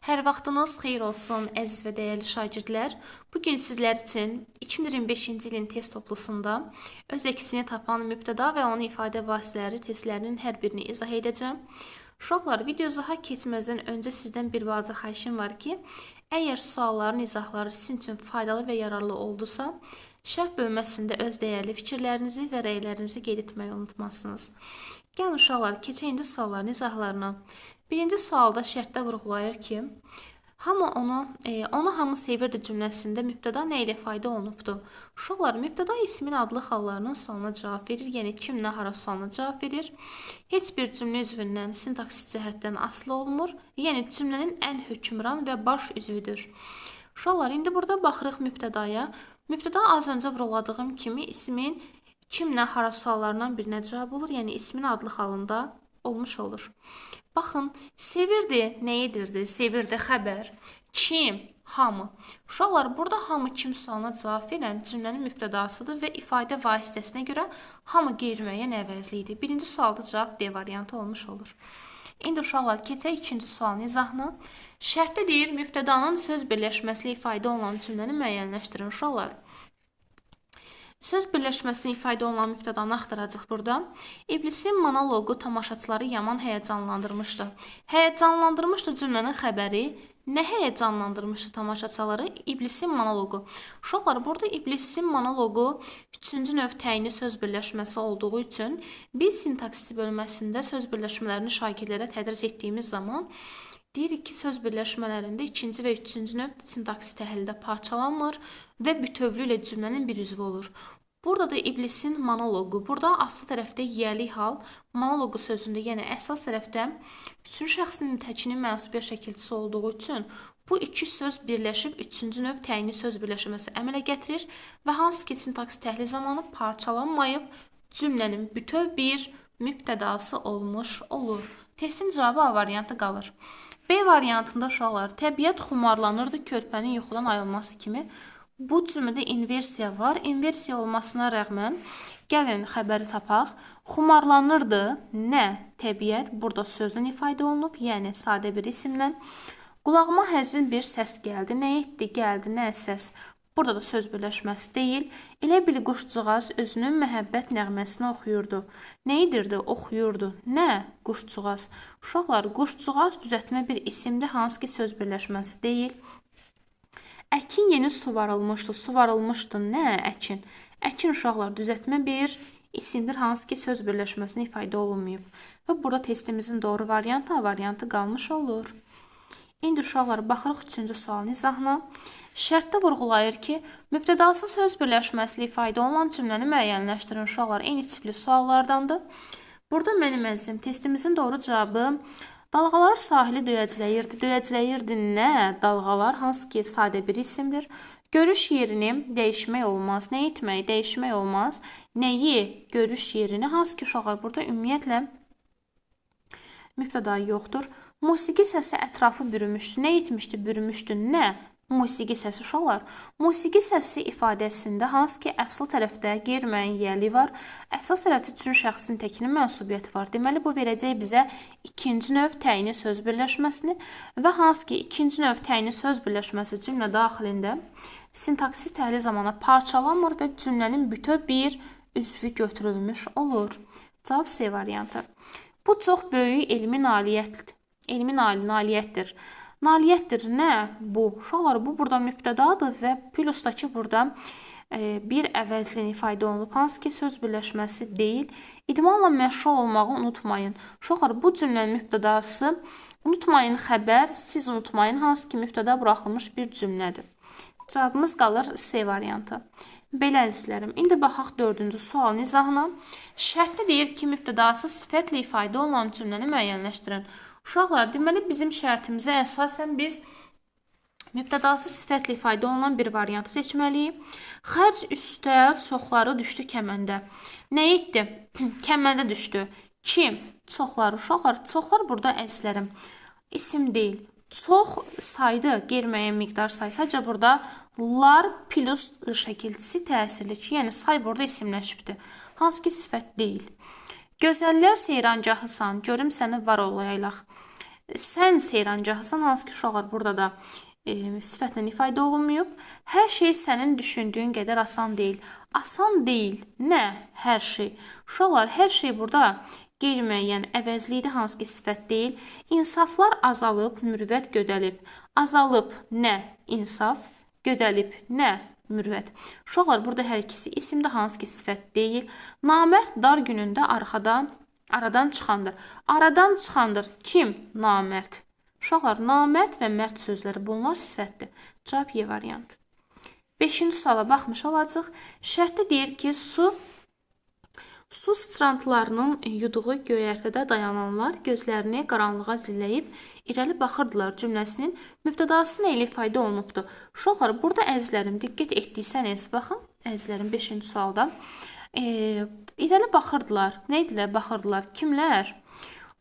Hər vaxtınız xeyir olsun, əziz və dəyərli şagirdlər. Bugün sizlər üçün 2025-ci ilin test toplusunda öz əksini tapan mübtəda və onun ifadə vasitələri testlərinin hər birini izah edəcəm. Uşaqlar, videoya keçməzdən öncə sizdən bir vacib xahişim var ki, əgər sualların izahları sizin üçün faydalı və yararlı oldusa, şərh bölməsində öz dəyərli fikirlərinizi və rəylərinizi qeyd etməyi unutmazsınız. Gəlin uşaqlar, keçək indi sualların izahlarına. Birinci sualda şərtdə vurğulayır ki, onu hamı sevirdi cümləsində mübtəda nə ilə ifadə olunubdur? Uşaqlar, mübtəda ismin adlı xallarının sonuna cavab verir, yəni kimlə hara sualına cavab verir. Heç bir cümlə üzvündən sintaksis cəhətdən asılı olmur, yəni cümlənin ən hökmran və baş üzvüdür. Uşaqlar, indi burada baxırıq mübtədaya. Mübtəda az öncə vurğuladığım kimi ismin kimlə hara suallarından birinə cavab olur, yəni ismin adlı xalında olmuş olur. Baxın, sevirdi, nə edirdi? Sevirdi xəbər. Kim? Hamı. Uşaqlar, burada hamı kim sualına cavab verən cümlənin mübtədasıdır və ifadə vasitəsinə görə hamı qeyri-müəyyən əvəzlidir. Birinci sualda cavab D variantı olmuş olur. İndi uşaqlar, keçək ikinci sualın izahına. Şərtdə deyir, mübtədanın söz birləşməsilə ifadə olunan cümləni müəyyənləşdirin uşaqlar. Söz birləşməsini ifadə olunan mübtədanı axtaracaq burada. İblisin monoloqu tamaşaçıları yaman həyəcanlandırmışdı. Həyəcanlandırmışdı cümlənin xəbəri. Nə həyəcanlandırmışdı tamaşaçıları? İblisin monoloqu. Uşaqlar, burada iblisin monoloqu üçüncü növ təyini söz birləşməsi olduğu üçün biz sintaksis bölməsində söz birləşmələrini şagirdlərə tədris etdiyimiz zaman deyirik ki, söz birləşmələrində ikinci və üçüncü növ sintaksis təhlildə parçalanmır və bütövlü ilə cümlənin bir üzvü olur. Burada da iblisin monoloqu. Burada aslı tərəfdə yiyəlik hal, monoloqu sözündə, yəni əsas tərəfdə üçüncü şəxsin təkinin mənsubiyyət şəkilçisi olduğu üçün bu iki söz birləşib üçüncü növ təyini söz birləşməsi əmələ gətirir və hansı ki sintaksis təhlil zamanı parçalanmayıb cümlənin bütöv bir mübtədası olmuş olur. Testin cavabı A variantı qalır. B variantında uşaqlar, təbiət xumarlanırdı körpənin yuxudan ayılması kimi. Bu cümlədə inversiya var. İnversiya olmasına rəğmən gəlin xəbəri tapaq. Xumarlanırdı nə? Təbiət burada sözlə ifadə olunub, yəni sadə bir isimlə. Qulağıma həzin bir səs gəldi. Nə etdi? Gəldi. Nə səs? Burada da söz birləşməsi deyil. Elə bil quşcuğaz özünün məhəbbət nəğməsini oxuyurdu. Nə edirdi? Oxuyurdu. Nə? Quşcuğaz. Uşaqlar, quşcuğaz düzəltmə bir isimdir, hansı ki söz birləşməsi deyil. Əkin yeni suvarılmışdı. Suvarılmışdı nə? Əkin. Əkin uşaqlar düzəltmə bir isimdir, hansı ki söz birləşməsini ifadə olunmayıb. Və burada testimizin doğru variantı A variantı qalmış olur. İndi uşaqlar, baxırıq üçüncü sualın izahına. Şərtdə vurğulayır ki, mübtədası söz birləşməsilə ifadə olunan cümləni müəyyənləşdirin uşaqlar. Eyni tipli suallardandır. Burada mənim əzizim, testimizin doğru cavabı dalğalar sahili döyəcləyirdi. Döyəcləyirdi nə? Dalğalar, hansı ki sadə bir isimdir. Görüş yerini dəyişmək olmaz. Nə etmək? Dəyişmək olmaz. Nəyi? Görüş yerini, hansı ki uşaqlar burada ümumiyyətlə mübtəda yoxdur. Musiqi səsi ətrafı bürümüşdü. Nə etmişdi? Bürümüşdü. Nə? Musiqi səsi uşaqlar. Musiqi səsi ifadəsində hansı ki əsl tərəfdə qeyri-müəyyən yiyəlik var. Əsas tərəfdə üçüncü şəxsin təkinin mənsubiyyəti var. Deməli, bu verəcək bizə ikinci növ təyini söz birləşməsini və hansı ki ikinci növ təyini söz birləşməsi cümlə daxilində sintaksis təhlil zamanı parçalanmır və cümlənin bütöv bir üzvü götürülmüş olur. Cavab C variantı. Bu çox böyük elmi nailiyyətdir. Elmi nailiyyətdir. Nailiyyətdir nə? Bu. Uşaqlar, bu burada mübtədadır və plusdakı burada bir əvəzliyin ifadə olunub. Hansı ki söz birləşməsi deyil. İdmanla məşğul olmağı unutmayın. Uşaqlar, bu cümlənin mübtədası unutmayın xəbər, siz unutmayın, hansı ki mübtəda buraxılmış bir cümlədir. Cavabımız qalır C variantı. Belə əzizlərim, indi baxaq dördüncü sualın izahına. Şərtdə deyir ki, mübtədası sifətlə ifadə olunan cümləni müəyyənləşdirin. Uşaqlar, deməli bizim şərtimizə əsasən biz mübtədası sifətlə ifadə olunan bir variantı seçməliyik. Xərc üstə çoxları düşdü kəməndə. Nə etdi? Kəməndə düşdü. Kim? Çoxları. Uşaqlar, çoxlar burada əzizlərim. İsim deyil. Çox saydı, qeyri-müəyyən miqdar say. Sadəcə burada lar plus şəkilçisi təsirli ki, yəni say burada isimləşibdir. Hansı ki sifət deyil. Gözəllər seyrangahısan, görüm səni var olayaq. Sən seyrancahasan, hansı ki uşaqlar burada da sifətlə ifadə olunmayıb. Hər şey sənin düşündüyün qədər asan deyil. Asan deyil. Nə? Hər şey. Uşaqlar, hər şey burada qeyri-müəyyən əvəzlikdə, hansı ki sifət deyil. İnsaflar azalıb, mürvət gödəlib. Azalıb nə? İnsaf. Gödəlib nə? Mürvət. Uşaqlar, burada hər ikisi isimdə, hansı ki sifət deyil. Namərd dar günündə aradan çıxandır. Aradan çıxandır. Kim? Namərd. Uşaqlar, namərd və mərd sözləri bunlar sifətdir. Cavab Y variantı. 5-ci suala baxmış olacaq. Şərtdə deyir ki, su sıçrantılarının yuduğu göyərtədə dayananlar gözlərini qaranlığa zilləyib irəli baxırdılar cümləsinin mübtədası nə ilə ifadə olunubdur? Uşaqlar, burada əzizlərim, diqqət etdiysəniz, baxın, əzizlərim 5-ci sualda. İrəli baxırdılar. Nə idilər? Baxırdılar. Kimlər?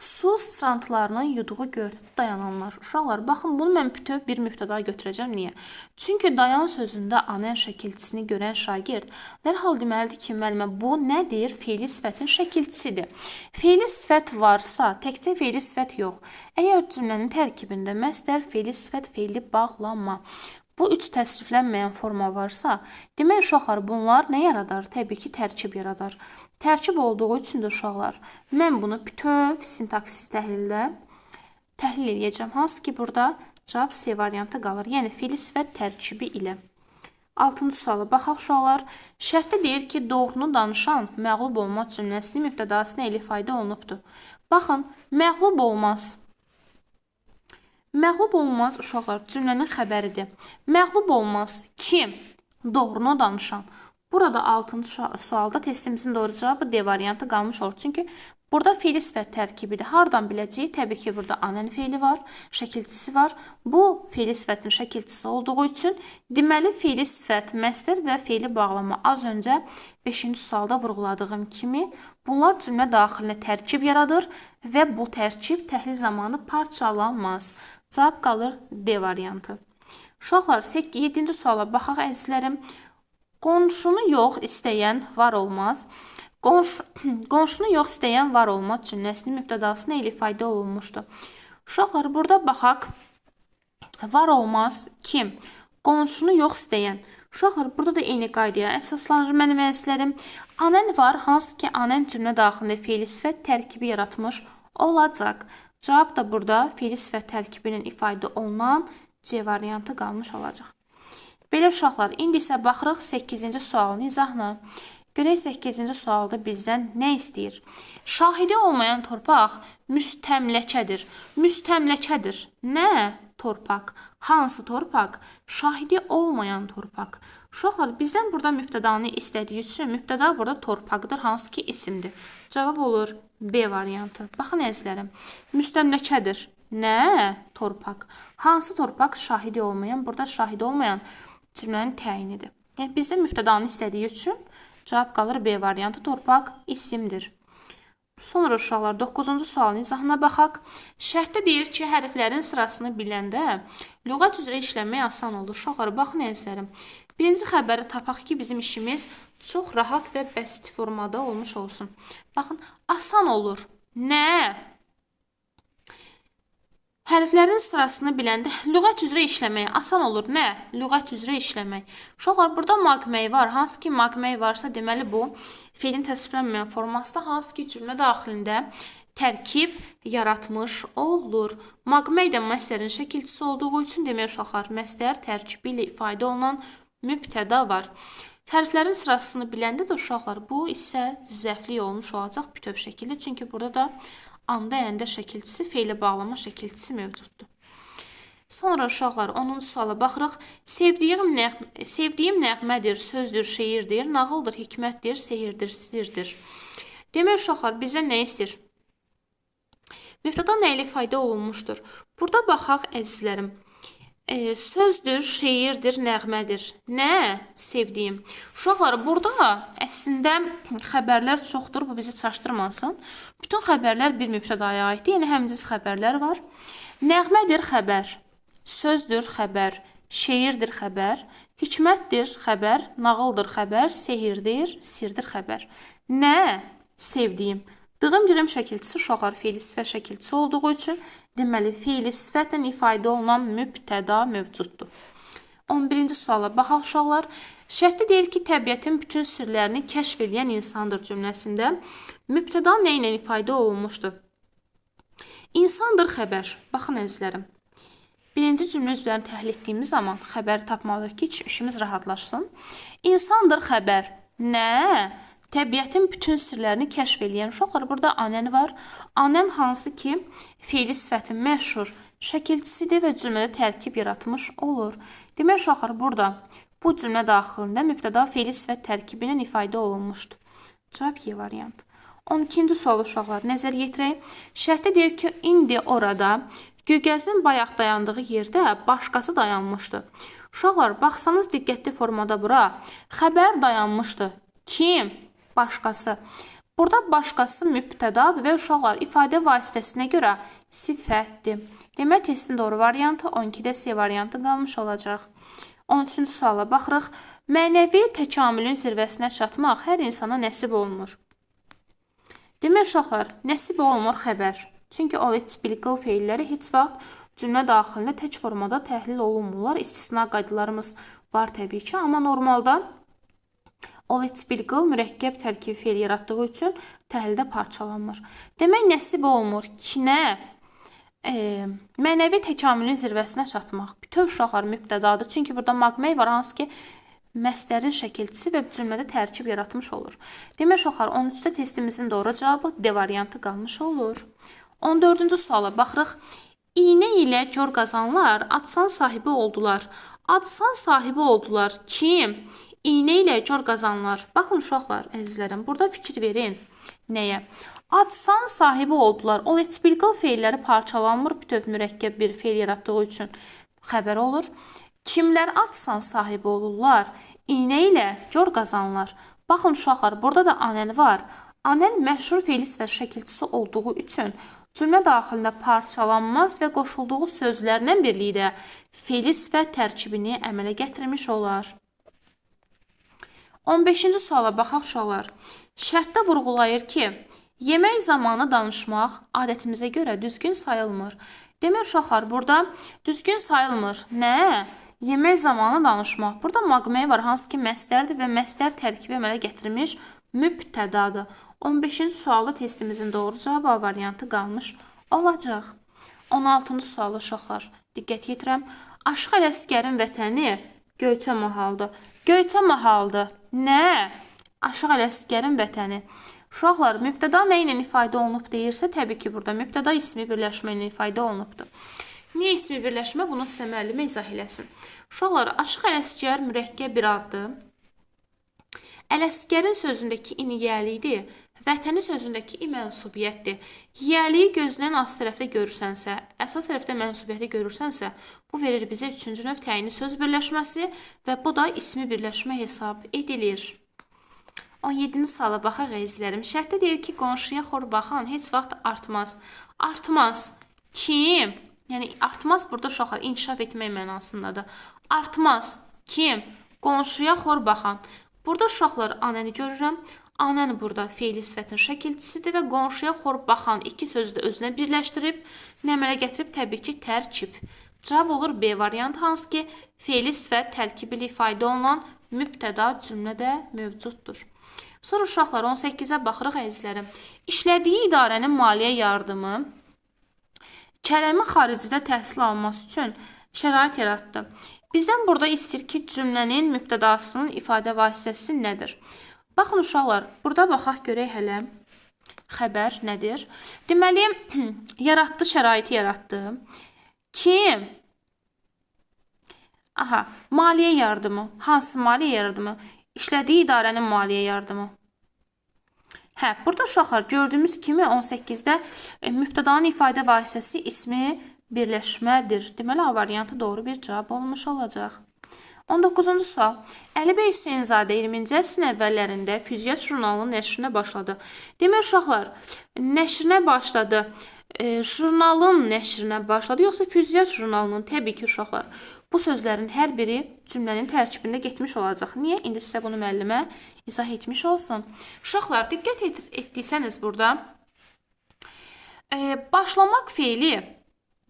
Su sıçrantılarının yuduğu göyərtədə dayananlar. Uşaqlar, baxın, bunu mən bütöv bir mübtəda götürəcəm. Niyə? Çünki dayan sözündə anen şəkilçisini görən şagird dərhal deməlidir ki, müəllimə, bu nədir? Feili sifətin şəkilçisidir. Feili sifət varsa, təkcə feili sifət yox. Əgər cümlənin tərkibində məsdər, feili sifət, feili bağlama, bu üç təsriflənməyən forma varsa, demək uşaqlar, bunlar nə yaradar? Təbii ki, tərkib yaradar. Tərkib olduğu üçün də uşaqlar, mən bunu bütöv sintaksis təhlillə təhlil edəcəm. Hansı ki, burada cavab C variantı qalır. Yəni, feili sifət tərkibi ilə. 6-cı suala baxaq uşaqlar. Şərtdə deyir ki, doğrunu danışan məğlub olma cümləsinin mübtədası nə ilə ifadə olunubdur? Baxın, məğlub olmaz. Məğlub olmaz uşaqlar cümlənin xəbəridir. Məğlub olmaz kim? Doğrunu danışan. Burada 6-cı sualda testimizin doğru cavabı D variantı qalmış olur. Çünki burada feili sifət tərkibidir. Hardan biləcəyik? Təbii ki, burada anen feili var, şəkilçisi var. Bu feili sifətin şəkilçisi olduğu üçün deməli feili sifət, məsdər və feili bağlama az öncə 5-ci sualda vurğuladığım kimi bunlar cümlə daxilinə tərkib yaradır və bu tərkib təhlil zamanı parçalanmaz. Cavab qalır D variantı. Uşaqlar, 7-ci suala baxaq əzizlərim. Qonşunu yox istəyən var olmaz. Qonşunu yox istəyən var olmaz cümləsinin mübtədası nə ilə ifadə olunmuşdur? Uşaqlar, burada baxaq. Var olmaz kim? Qonşunu yox istəyən. Uşaqlar, burada da eyni qaydaya əsaslanır mənim əzizlərim. Anen var, hansı ki anen cümlə daxilində feili sifət tərkibi yaratmış olacaq. Cavab da burada feili sifət tərkibi ilə ifadə olunan C variantı qalmış olacaq. Belə uşaqlar, indi isə baxırıq 8-ci sualın izahına. Görək 8-ci sualda bizdən nə istəyir? Şahidi olmayan torpaq müstəmləkədir. Müstəmləkədir. Nə torpaq? Hansı torpaq? Şahidi olmayan torpaq. Uşaqlar, bizdən burada mübtədanı istədiyi üçün mübtəda burada torpaqdır, hansı ki isimdir. Cavab olur B variantı. Baxın əzizlərim, müstəmləkədir. Nə torpaq? Hansı torpaq? Şahidi olmayan. Burada şahidi olmayan cümlənin təyinidir. Yəni, bizdən mübtədanı istədiyi üçün cavab qalır B variantı, torpaq isimdir. Sonra uşaqlar 9-cu sualın izahına baxaq. Şərtdə deyir ki, hərflərin sırasını biləndə lüğət üzrə işləmək asan olur. Uşaqlar, baxın əzizlərim. Birinci xəbəri tapaq ki, bizim işimiz çox rahat və bəsit formada olmuş olsun. Baxın, asan olur. Nə? Hərflərin sırasını biləndə lüğət üzrə işləmək asan olur. Nə? Lüğət üzrə işləmək. Uşaqlar, burada maqmək var. Hansı ki maqmək varsa, deməli bu feilin təsriflənməyən formasında hansı ki cümlə daxilində tərkib yaratmış olur. Maqmək də məsdərin şəkilçisi olduğu üçün demək uşaqlar, məsdər tərkibi ilə ifadə olunan mübtəda var. Hərflərin sırasını biləndə də uşaqlar, bu isə zəflik olmuş olacaq bütöv şəkildə. Çünki burada da anda əndə şəkilçisi, feili bağlama şəkilçisi mövcuddur. Sonra uşaqlar 10-cu suala baxırıq. Sevdiyim nəğmədir, sözdür, şeirdir, nağıldır, hikmətdir, sehirdir, sirdir. Demək uşaqlar, bizə nə istəyir? Mübtəda nə ilə ifadə olunmuşdur? Burada baxaq əzizlərim. Sözdür, şeirdir, nəğmədir. Nə? Sevdiyim. Uşaqlar, burada əslində xəbərlər çoxdur, bu bizi çaşdırmasın. Bütün xəbərlər bir mübtədaya aiddir, yəni həmciz xəbərlər var. Nəğmədir xəbər, sözdür xəbər, şeirdir xəbər, hikmətdir xəbər, nağıldır xəbər, sehirdir, sirdir xəbər. Nə? Sevdiyim. Dığım-dığım şəkilçisi uşaqlar fe'li sifət şəkilçisi olduğu üçün deməli fe'li sifətlə ifadə olunan mübtəda mövcuddur. 11-ci suala baxaq uşaqlar. Şərtdə deyir ki, təbiətin bütün sirlərini kəşf edən insandır cümləsində mübtəda nə ilə ifadə olunmuşdur? İnsandır xəbər. Baxın əzizlərim. Birinci cümlə üzvlərini təhlil etdiyimiz zaman xəbəri tapmalıyıq ki, işimiz rahatlaşsın. İnsandır xəbər. Nə? Təbiətin bütün sirlərini kəşf edən uşaqlar. Burada anən var. Anən hansı ki, fe'li sifətin məşhur şəkilçisidir və cümlədə tərkib yaratmış olur. Demək uşaqlar, burada bu cümlə daxilində mübtəda fe'li sifət tərkibi ilə ifadə olunmuşdur. Cavab Y variantı. 12-ci sual uşaqlar nəzər yetirək. Şərtdə deyir ki, indi orada Göygəzin bayaq dayandığı yerdə başqası dayanmışdı. Uşaqlar, baxsanız diqqətli formada bura. Xəbər dayanmışdı. Kim? Başqası. Burada başqası mübtədadır və uşaqlar ifadə vasitəsinə görə sifətdir. Demək, testin doğru variantı 12-də C variantı qalmış olacaq. 13-cü suala baxırıq. Mənəvi təkamülün zirvəsinə çatmaq hər insana nəsib olunur. Demək uşaqlar, nəsib olunur xəbər. Çünki all-explical feilləri heç vaxt cümlə daxilində tək formada təhlil olunmurlar. İstisna qaydalarımız var təbii ki, amma normalda all-explical mürəkkəb tərkibi feil yaratdığı üçün təhlildə parçalanmır. Demək, nəsib olunur ki, nə? Mənəvi təkamülün zirvəsinə çatmaq. Bütöv uşaqlar mübtədadır. Çünki burada maqmey var, hansı ki, məslərin şəkilçisi və cümlədə tərkib yaratmış olur. Demək uşaqlar, 13-də testimizin doğru cavabı D variantı qalmış olur. 14-cü suala baxırıq. İynə ilə cor qazanlar adsan sahibi oldular. Adsan sahibi oldular. Kim? İynə ilə cor qazanlar. Baxın uşaqlar, əzizlərim, burada fikir verin. Nəyə? Adsan sahibi oldular. All-explical feilləri parçalanmır, bütöv mürəkkəb bir feil yaratdığı üçün xəbər olur. Kimlər adsan sahibi olurlar? İynə ilə cor qazanlar. Baxın uşaqlar, burada da anən var. Anən məşhur fe'li sifət şəkilçisi olduğu üçün cümlə daxilində parçalanmaz və qoşulduğu sözlərlə birlikdə fe'li sifət tərkibini əmələ gətirmiş olar. 15-ci suala baxaq uşaqlar. Şərtdə vurğulayır ki, yemək zamanı danışmaq adətimizə görə düzgün sayılmır. Demək uşaqlar, burada düzgün sayılmır. Nə? Yemək zamanı danışmaq. Burada maqmey var, hansı ki məsdərdir və məsdər tərkibi əmələ gətirilmiş mübtədadır. 15-ci sualda testimizin doğru cavabı A variantı qalmış olacaq. 16-cı sual uşaqlar. Diqqət yetirəm. Aşıq Ələsgərin vətəni Göyçə mahaldır. Göyçə mahaldır. Nə? Aşıq Ələsgərin vətəni. Uşaqlar, mübtəda nə ilə ifadə olunub deyirsə, təbii ki, burada mübtəda ismi birləşmə ilə ifadə olunubdur. Niyə ismi birləşmə? Bunu sizə müəllimə izah eləsin. Uşaqlar, Aşıq Ələsgər mürəkkəb bir addır. Ələsgərin sözündəki i niyəlidir. Vətəni sözündəki i mənsubiyyətdir. Yiyəliyi gözləyən az tərəfdə görürsənsə, əsas tərəfdə mənsubiyyəti görürsənsə, bu verir bizə üçüncü növ təyini söz birləşməsi və bu da ismi birləşmə hesab edilir. 17-ci suala baxaq əzizlərim. Şərtdə deyir ki, qonşuya xor baxan heç vaxt artmaz. Artmaz. Kim? Yəni, artmaz burada uşaqlar inkişaf etmək mənasındadır. Artmaz. Kim? Qonşuya xor baxan. Burada uşaqlar anəni görürəm. Anən burada fe'li sifətin şəkilçisidir və qonşuya xor baxan iki sözü də özünə birləşdirib, nə əmələ gətirib? Təbii ki, tərkib. Cavab olur B variantı, hansı ki, fe'li sifət tərkibi ilə ifadə olunan mübtəda cümlədə mövcuddur. Sonra uşaqlar 18-ə baxırıq əzizlərim. İşlədiyi idarənin maliyyə yardımı Kərəmin xaricidə təhsil alması üçün şərait yaratdı. Bizdən burada istəyir ki, cümlənin mübtədasının ifadə vasitəsi nədir? Baxın uşaqlar, burada baxaq görək hələ xəbər nədir? Deməli, yaratdı, şəraiti yaratdı. Kim? Aha, maliyyə yardımı. Hansı maliyyə yardımı? İşlədiyi idarənin maliyyə yardımı. Hə, burada uşaqlar gördüyümüz kimi 18-də mübtədanın ifadə vasitəsi ismi birləşmədir. Deməli, A variantı doğru bir cavab olmuş olacaq. 19-cu sual. Əli bəy Hüseynzadə 20-ci əsrin əvvəllərində Füzyət jurnalının nəşrinə başladı. Demək uşaqlar, nəşrinə başladı. Jurnalın nəşrinə başladı, yoxsa Füzyət jurnalının? Təbii ki, uşaqlar. Bu sözlərin hər biri cümlənin tərkibində getmiş olacaq. Niyə? İndi sizə bunu müəllimə izah etmiş olsun. Uşaqlar, diqqət etdiysəniz burada Başlamaq feili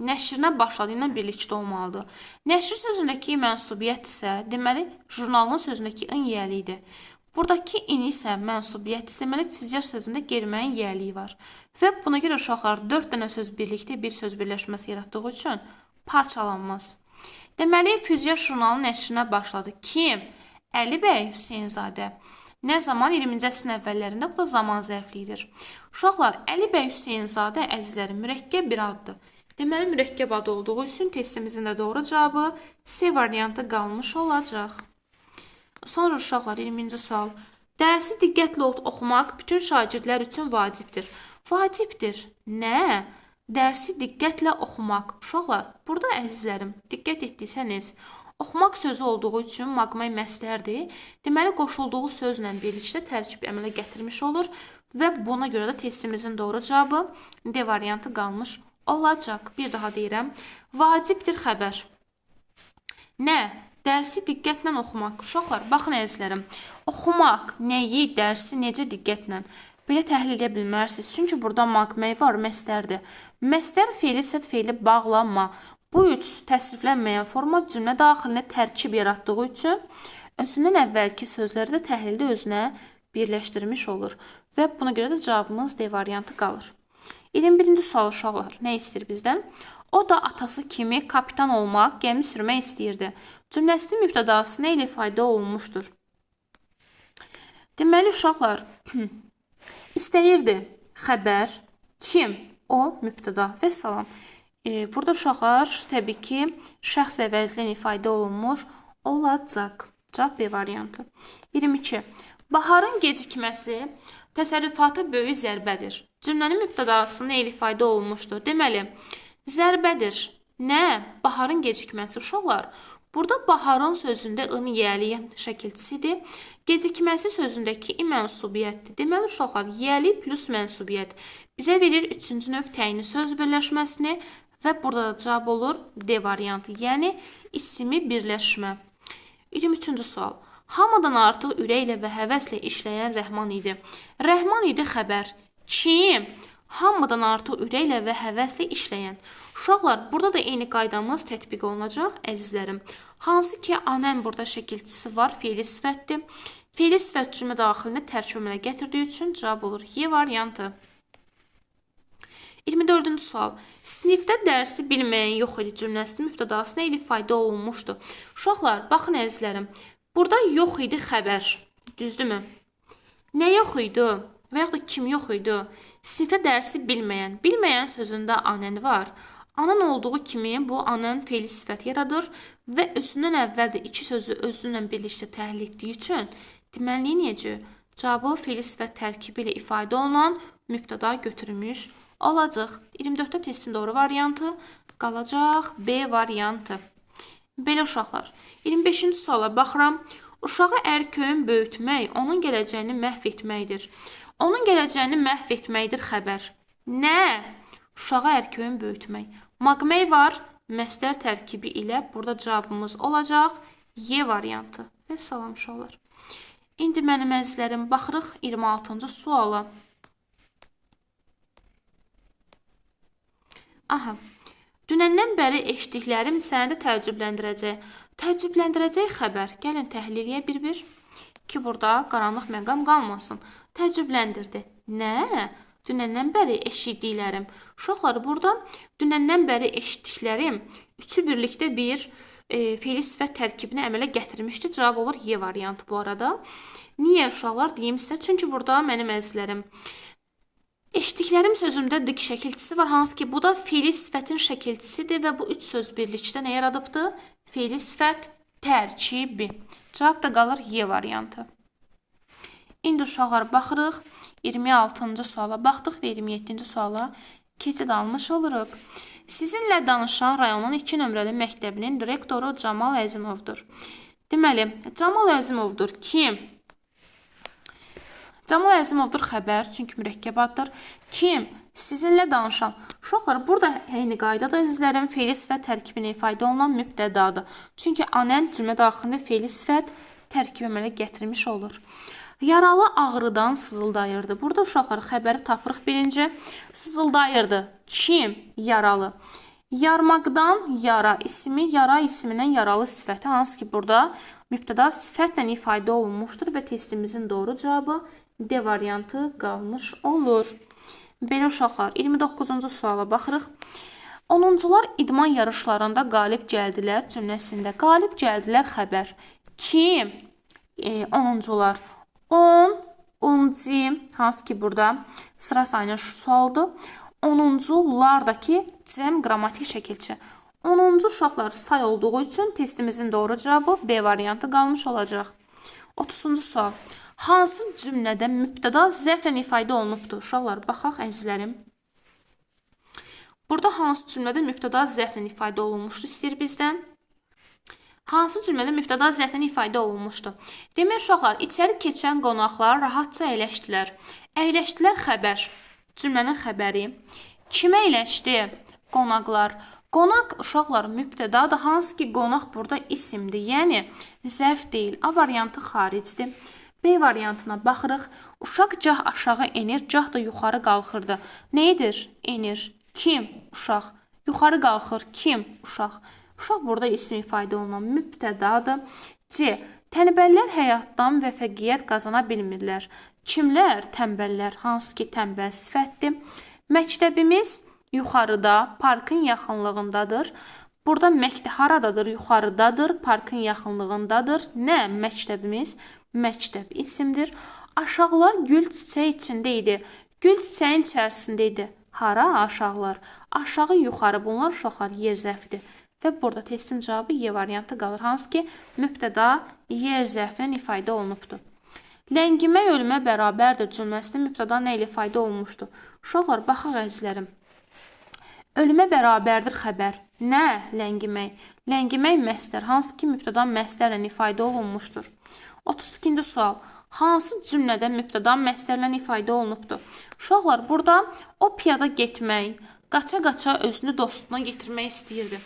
nəşrinə başladığından birlikdə olmalıdır. Nəşr sözündəki mənsubiyyət isə, deməli, jurnalın sözündəki in yiyəliyidir. Buradakı in isə mənsubiyyət isə, deməli, füzyar sözündə geriməyin yiyəliyi var. Və buna görə uşaqlar 4 dənə söz birlikdə bir söz birləşməsi yaratdığı üçün parçalanmaz. Deməli, füzyar jurnalın nəşrinə başladı. Kim? Əli bəy Hüseynzadə. Nə zaman? 20-ci əsrin əvvəllərində, bu da zaman zərfliyidir. Uşaqlar, Əli bəy Hüseynzadə, əzizlərim, mürəkkəb bir addır. Deməli, mürəkkəb adı olduğu üçün testimizin də doğru cavabı C variantı qalmış olacaq. Sonra uşaqlar, 20-ci sual. Dərsi diqqətlə oxumaq bütün şagirdlər üçün vacibdir. Vacibdir. Nə? Dərsi diqqətlə oxumaq. Uşaqlar, burada əzizlərim, diqqət etdiysəniz, oxumaq sözü olduğu üçün maqmay məstərdir. Deməli, qoşulduğu sözlə birlikdə tərkib əmələ gətirmiş olur və buna görə də testimizin doğru cavabı D variantı qalmış olacaq. Bir daha deyirəm. Vacibdir xəbər. Nə? Dərsi diqqətlə oxumaq. Uşaqlar, baxın əzizlərim. Oxumaq, nəyi, dərsi necə diqqətlə? Belə təhlil edə bilmərsiniz. Çünki burada maqmay var, məstərdir. Məstər feili, sət feili bağlanma. Bu üç təsriflənməyən forma cümlə daxilinə tərkib yaratdığı üçün özündən əvvəlki sözləri də təhlildə özünə birləşdirmiş olur. Və buna görə də cavabımız D variantı qalır. 21-ci sual uşaqlar. Nə istəyir bizdən? O da atası kimi kapitan olmaq, gəmi sürmək istəyirdi. Cümləsinin mübtədası nə ilə ifadə olunmuşdur? Deməli, uşaqlar, istəyirdi, xəbər, kim, o, mübtəda və salam. Burada uşaqlar, təbii ki, şəxs əvəzli ifadə olunmuş olacaq. Cavab B variantı. 22. Baharın gecikməsi təsərrüfata böyük zərbədir. Cümlənin mübtədası nə ilə ifadə olunmuşdur? Deməli, zərbədir. Nə? Baharın gecikməsi. Uşaqlar, burada baharın sözündə ın yiyəliyən şəkilçisidir. Gecikməsi sözündəki i mənsubiyyətdir. Deməli, uşaqlar, yiyəli plus mənsubiyyət bizə verir 3-cü növ təyini söz birləşməsini və burada da cavab olur D variantı, yəni ismi birləşmə. 23-cü sual. Hamıdan artıq ürəklə və həvəslə işləyən Rəhman idi. Rəhman idi xəbər. Kim? Hamıdan artıq ürəklə və həvəslə işləyən. Uşaqlar, burada da eyni qaydamız tətbiq olunacaq, əzizlərim. Hansı ki, anən burada şəkilçisi var, feili sifətdir. Feili sifət cümlə daxilində tərkib əmələ gətirdiyi üçün cavab olur Y variantı. 24-cü sual. Sinifdə dərsi bilməyən yox idi cümləsinin mübtədası nə ilə ifadə olunmuşdur? Uşaqlar, baxın əzizlərim. Burada yox idi xəbər. Düzdürmü? Nə yox idi? Və yaxud da kim yox idi? Sinifdə dərsi bilməyən. Bilməyən sözündə anən var. Anən olduğu kimi bu anən feili sifət yaradır və özündən əvvəl də iki sözü özünlə birlikdə təhlil etdiyi üçün deməli necə? Cavabı feili sifət tərkibi ilə ifadə olunan mübtəda götürmüş olacaq. 24-də testin doğru variantı qalacaq B variantı. Belə uşaqlar. 25-ci suala baxıram. Uşağı ərköyün böyütmək, onun gələcəyini məhv etməkdir. Onun gələcəyini məhv etməkdir xəbər. Nə? Uşağı ərköyün böyütmək. Maqmey var, məstər tərkibi ilə burada cavabımız olacaq Y variantı. Və salam uşaqlar. İndi mənim əzizlərim, baxırıq 26-cı suala. Aha. Dünəndən bəri eşitdiklərim səni də təəccübləndirəcək. Təəccübləndirəcək xəbər. Gəlin təhlil eləyə bir-bir ki, burada qaranlıq məqam qalmasın. Təəccübləndirdi. Nə? Dünəndən bəri eşitdiklərim. Uşaqlar, burada dünəndən bəri eşitdiklərim üçü birlikdə bir feili sifət tərkibini əmələ gətirmişdi. Cavab olur Y variantı bu arada. Niyə uşaqlar deyim sizə? Çünki burada mənim əzizlərim eşitdiklərim sözümdə dik şəkilçisi var, hansı ki, bu da feili sifətin şəkilçisidir və bu üç söz birlikdə nə yaradıbdır? Feili sifət tərkibi. Cavab da qalır Y variantı. İndi uşaqlar baxırıq. 26-cı suala baxdıq və 27-ci suala keçid almış oluruq. Sizinlə danışan rayonun 2 nömrəli məktəbinin direktoru Camal Əzimovdur. Deməli, Camal Əzimovdur. Kim? Camal Əzimovdur xəbər, çünki mürəkkəb addır. Kim? Sizinlə danışan. Uşaqlar, burada eyni qaydada əzizlərim feili sifət tərkibinə ifadə olunan mübtədadır. Çünki anən cümlə daxilində feili sifət tərkib əmələ gətirmiş olur. Yaralı ağrıdan sızıldayırdı. Burada uşaqlar xəbəri tapırıq birinci. Sızıldayırdı. Kim? Yaralı. Yarmaqdan yara ismi, yara isminin yaralı sifəti, hansı ki burada mübtəda sifətlə ifadə olunmuşdur və testimizin doğru cavabı D variantı qalmış olur. Belə uşaqlar, 29-cu suala baxırıq. 10-cular idman yarışlarında qalib gəldilər cümləsində. Qalib gəldilər xəbər. Kim? 10-cular. 10, 10, hansı ki burada sıra sayının şu sualdır. 10-culardakı cəm qrammatik şəkilçi. 10-cu uşaqlar say olduğu üçün testimizin doğru cavabı B variantı qalmış olacaq. 30-cu sual. Hansı cümlədə mübtəda zərflə ifadə olunubdur? Uşaqlar, baxaq əzizlərim. Burada hansı cümlədə mübtəda zərflə ifadə olunmuşdur istəyir bizdən? Hansı cümlədə mübtəda zərflə ifadə olunmuşdur? Demək uşaqlar, içəri keçən qonaqlar rahatca əyləşdilər. Əyləşdilər xəbər. Cümlənin xəbəri. Kimə əyləşdi? Qonaqlar. Qonaq uşaqlar mübtədadır, hansı ki qonaq burada isimdir, yəni zərf deyil. A variantı xaricdir. B variantına baxırıq. Uşaq gah aşağı enir, gah da yuxarı qalxırdı. Nə edir? Enir. Kim? Uşaq. Yuxarı qalxır. Kim? Uşaq. Uşaq burada isim ifadə olunan mübtədadır. C. Tənbəllər həyatdan vəfəqiyyət qazana bilmirlər. Kimlər? Tənbəllər. Hansı ki tənbəl sifətdir. Məktəbimiz yuxarıda, parkın yaxınlığındadır. Burada haradadır? Yuxarıdadır, parkın yaxınlığındadır. Nə? Məktəbimiz. Məktəb isimdir. Aşağılar gül çiçəyi içində idi. Gül çiçəyin içərisində idi. Hara? Aşağılar. Aşağı, yuxarı. Bunlar uşaqlar yer zərfidir. Və burada testin cavabı Y variantı qalır. Hansı ki mübtəda yer zərflə ifadə olunubdur. Ləngimək ölümə bərabərdir cümləsində mübtəda nə ilə ifadə olunmuşdur? Uşaqlar, baxaq əzizlərim. Ölümə bərabərdir xəbər. Nə? Ləngimək. Ləngimək məsdər. Hansı ki mübtəda məsdərlə ifadə olunmuşdur. 32-ci sual. Hansı cümlədə mübtəda məsdərlə ifadə olunubdur? Uşaqlar, burada o piyada getmək, qaça-qaça özünü dostuna getirmək istəyirdi.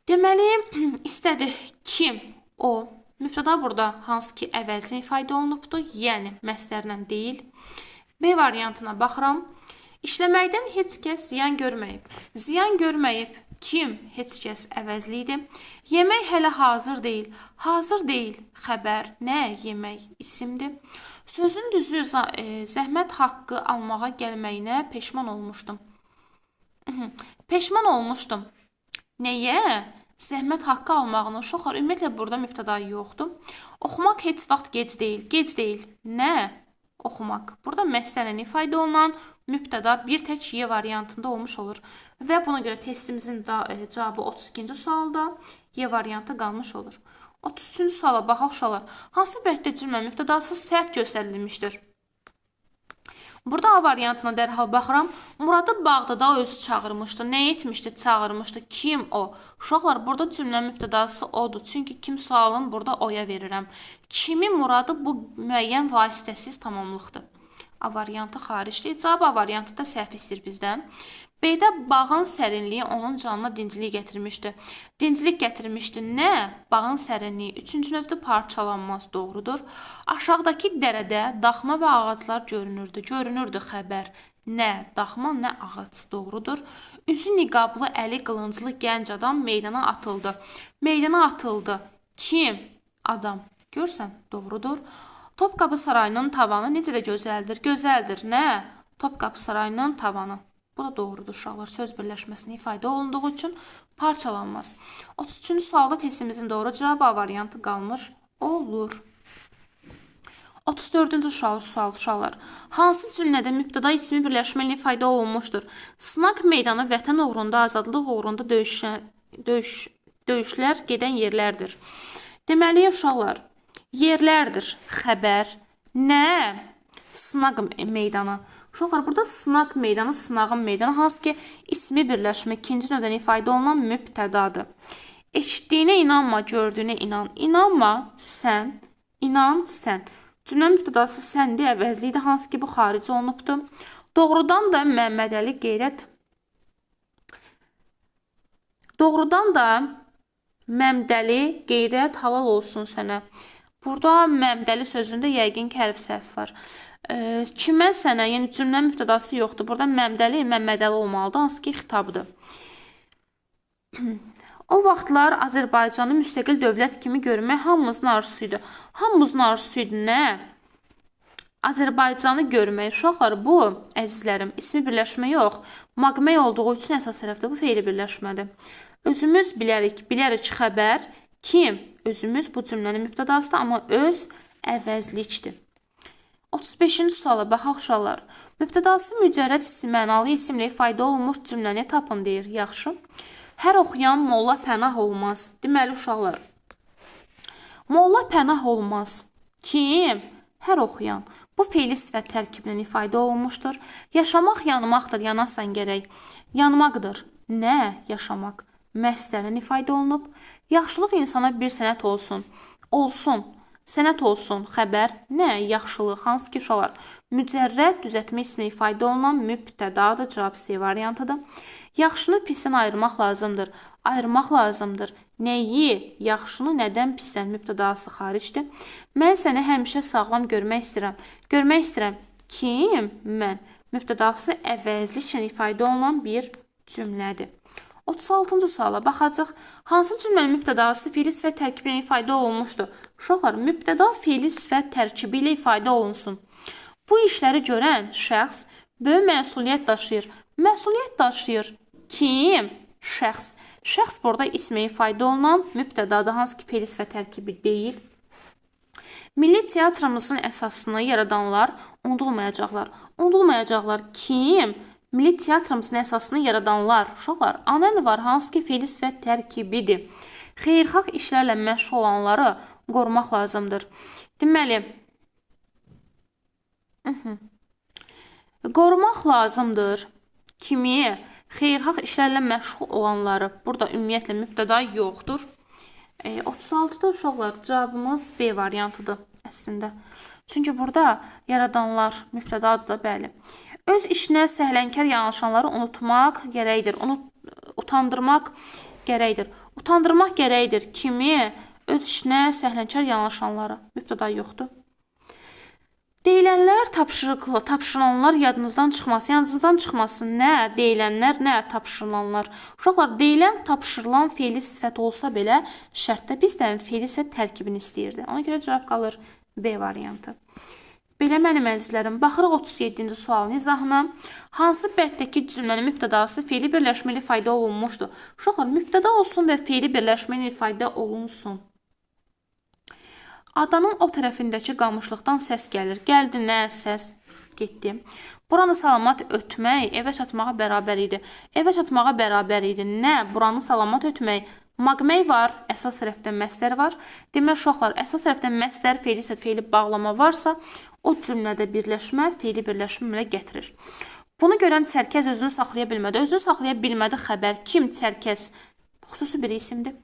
Deməli, istədi. Kim? O. Mübtəda burada hansı ki əvəzlə ifadə olunubdur, yəni məsdərlə deyil. B variantına baxıram. İşləməkdən heç kəs ziyan görməyib. Ziyan görməyib. Kim? Heç kəs əvəzli idi. Yemək hələ hazır deyil. Hazır deyil. Xəbər. Nə? Yemək isimdir. Sözün düzü zəhmət haqqı almağa gəlməyinə peşman olmuşdum. Peşman olmuşdum. Nəyə? Zəhmət haqqı almağını. Uşaqlar, ümumiyyətlə burada mübtəda yoxdur. Oxumaq heç vaxt gec deyil. Gec deyil. Nə? Oxumaq. Burada məsələn ifadə olunan mübtəda bir tək Y variantında olmuş olur. Və buna görə testimizin cavabı 32-ci sualda Y variantı qalmış olur. 33-cü suala baxaq uşaqlar. Hansı bəhətdə cümlə mübtədası səhv göstərilmişdir? Burada A variantına dərhal baxıram. Muradı Bağdada özü çağırmışdı. Nə etmişdi? Çağırmışdı. Kim o? Uşaqlar, burada cümlə mübtədası odur. Çünki kim sualını burada oya verirəm. Kimi muradı bu müəyyən vasitəsiz tamamlıqdır. A variantı xaricdir. Cavab A variantı da səhv istəyir bizdən. B-də bağın sərinliyi onun canına dincilik gətirmişdi. Dincilik gətirmişdi. Nə? Bağın sərinliyi. Üçüncü növdə parçalanmaz. Doğrudur. Aşağıdakı dərədə daxma və ağaclar görünürdü. Görünürdü xəbər. Nə? Daxma, nə ağac. Doğrudur. Üzü niqablı, əli qılınclı gənc adam meydana atıldı. Meydana atıldı. Kim? Adam. Görsən, doğrudur. Topqapı Sarayının tavanı necə də gözəldir? Gözəldir. Nə? Topqapı Sarayının tavanı. Bu da doğrudur uşaqlar. Söz birləşməsini ifadə olunduğu üçün parçalanmaz. 33-cü sualda testimizin doğru cavabı A variantı qalmış olur. 34-cü sual uşaqlar. Hansı cümlədə mübtəda ismi birləşmə ilə ifadə olunmuşdur? Sınaq meydanı vətən uğrunda, azadlıq uğrunda döyüşlər gedən yerlərdir. Deməli uşaqlar, yerlərdir. Xəbər. Nə? Sınaq meydanı. Uşaqlar, burada sınaq meydanı, sınağın meydanı hansı ki ismi birləşmə ikinci növdən ifadə olunan mübtədadır. Eşitdiyinə inanma, gördüyünə inan. İnanma, sən. İnan, sən. Cümlə mübtədası səndir, əvəzlidir, hansı ki bu xarici olunubdur. Doğrudan da Məmmədəli qeyrət. Doğrudan da Məmdəli qeyrət halal olsun sənə. Burada məmdəli sözündə yəqin ki, hərf səhv var. Kimə, sənə, yəni cümlə mübtədası yoxdur. Burada məmdəli, məmmədəli olmalıdır, hansı ki, xitabdır. O vaxtlar Azərbaycanı müstəqil dövlət kimi görmək hamımızın arzusuydu. Hamımızın arzusu idi nə? Azərbaycanı görmək. Uşaqlar, bu, əzizlərim, ismi birləşmə yox, maqmək olduğu üçün əsas tərəfdə bu feili birləşmədir. Özümüz bilərik, bilərik xəbər, kim? Özümüz bu cümlənin mübtədasıdır, amma öz əvəzlikdir. 35-ci suala baxaq uşaqlar. Mübtədası mücərrəd mənalı isimlə ifadə olunmuş cümləni tapın deyir. Yaxşı. Hər oxuyan molla pənah olmaz. Deməli uşaqlar, molla pənah olmaz. Kim? Hər oxuyan. Bu feili sifət tərkiblə ifadə olunmuşdur. Yaşamaq yanmaqdır, yanasan gərək. Yanmaqdır. Nə? Yaşamaq. Məsələn ifadə olunub. Yaxşılıq insana bir sənət olsun. Olsun. Sənət olsun. Xəbər. Nə? Yaxşılıq. Hansı ki uşaqlar? Mücərrəd düzəltmə ismi ifadə olunan mübtədadır. Cavab C variantıdır. Yaxşını pisdən ayırmaq lazımdır. Ayırmaq lazımdır. Nəyi? Yaxşını nədən pisdən? Mübtədası xaricdir. Mən səni həmişə sağlam görmək istəyirəm. Görmək istəyirəm. Kim? Mən. Mübtədası əvəzliklə ifadə olunan bir cümlədir. 36-cı suala baxacaq. Hansı cümlənin mübtədası feili sifət tərkibi ilə ifadə olunmuşdur? Uşaqlar, mübtəda feili sifət tərkibi ilə ifadə olunsun. Bu işləri görən şəxs böyük məsuliyyət daşıyır. Məsuliyyət daşıyır. Kim? Şəxs. Şəxs burada ismi ifadə olunan mübtədadır, hansı ki feili sifət tərkibi deyil. Milli teatrımızın əsasını yaradanlar unudulmayacaqlar. Unudulmayacaqlar. Kim? Milli teatrımızın əsasını yaradanlar. Uşaqlar, anən var, hansı ki feili sifət tərkibidir. Xeyirxah işlərlə məşğul olanları qorumaq lazımdır. Deməli, qorumaq lazımdır. Kimi? Xeyirxah işlərlə məşğul olanları. Burada ümumiyyətlə mübtəda yoxdur. 36-da uşaqlar, cavabımız B variantıdır əslində. Çünki burada yaradanlar mübtədadır da, bəli. Öz işinə səhlənkar yanaşanları unutmaq gərəkdir. Utandırmaq gərəkdir. Utandırmaq gərəkdir. Kimi? Öz işinə səhlənkar yanaşanları. Mübtəda yoxdur. Deyilənlər, tapşırılanlar yadınızdan çıxmasın. Yadınızdan çıxmasın. Nə? Deyilənlər, nə? Tapşırılanlar. Uşaqlar, deyilən, tapşırılan feili sifət olsa belə, şərtdə bizdən feili sifət tərkibini istəyirdi. Ona görə cavab qalır B variantı. Belə mənim əzizlərim, baxırıq 37-ci sualın izahına. Hansı bətdəki cümlənin mübtədası feili birləşmə ilə ifadə olunmuşdur? Uşaqlar, mübtəda olsun və feili birləşmə ilə ifadə olunsun. Adanın o tərəfindəki qamışlıqdan səs gəlir. Gəldi, nə? Səs getdi. Buranı salamat ötmək evə çatmağa bərabər idi. Evə çatmağa bərabər idi. Nə? Buranı salamat ötmək. Maqmək var, əsas tərəfdən məsdər var. Demək, uşaqlar, əsas tərəfdən məsdər, feili isə feili bağlama varsa, o cümlədə birləşmə, feili birləşmə ilə gətirir. Bunu görən Çərkəz özünü saxlaya bilmədi. Özünü saxlaya bilmədi xəbər. Kim Çərkəz? Xüsusi bir isimdir.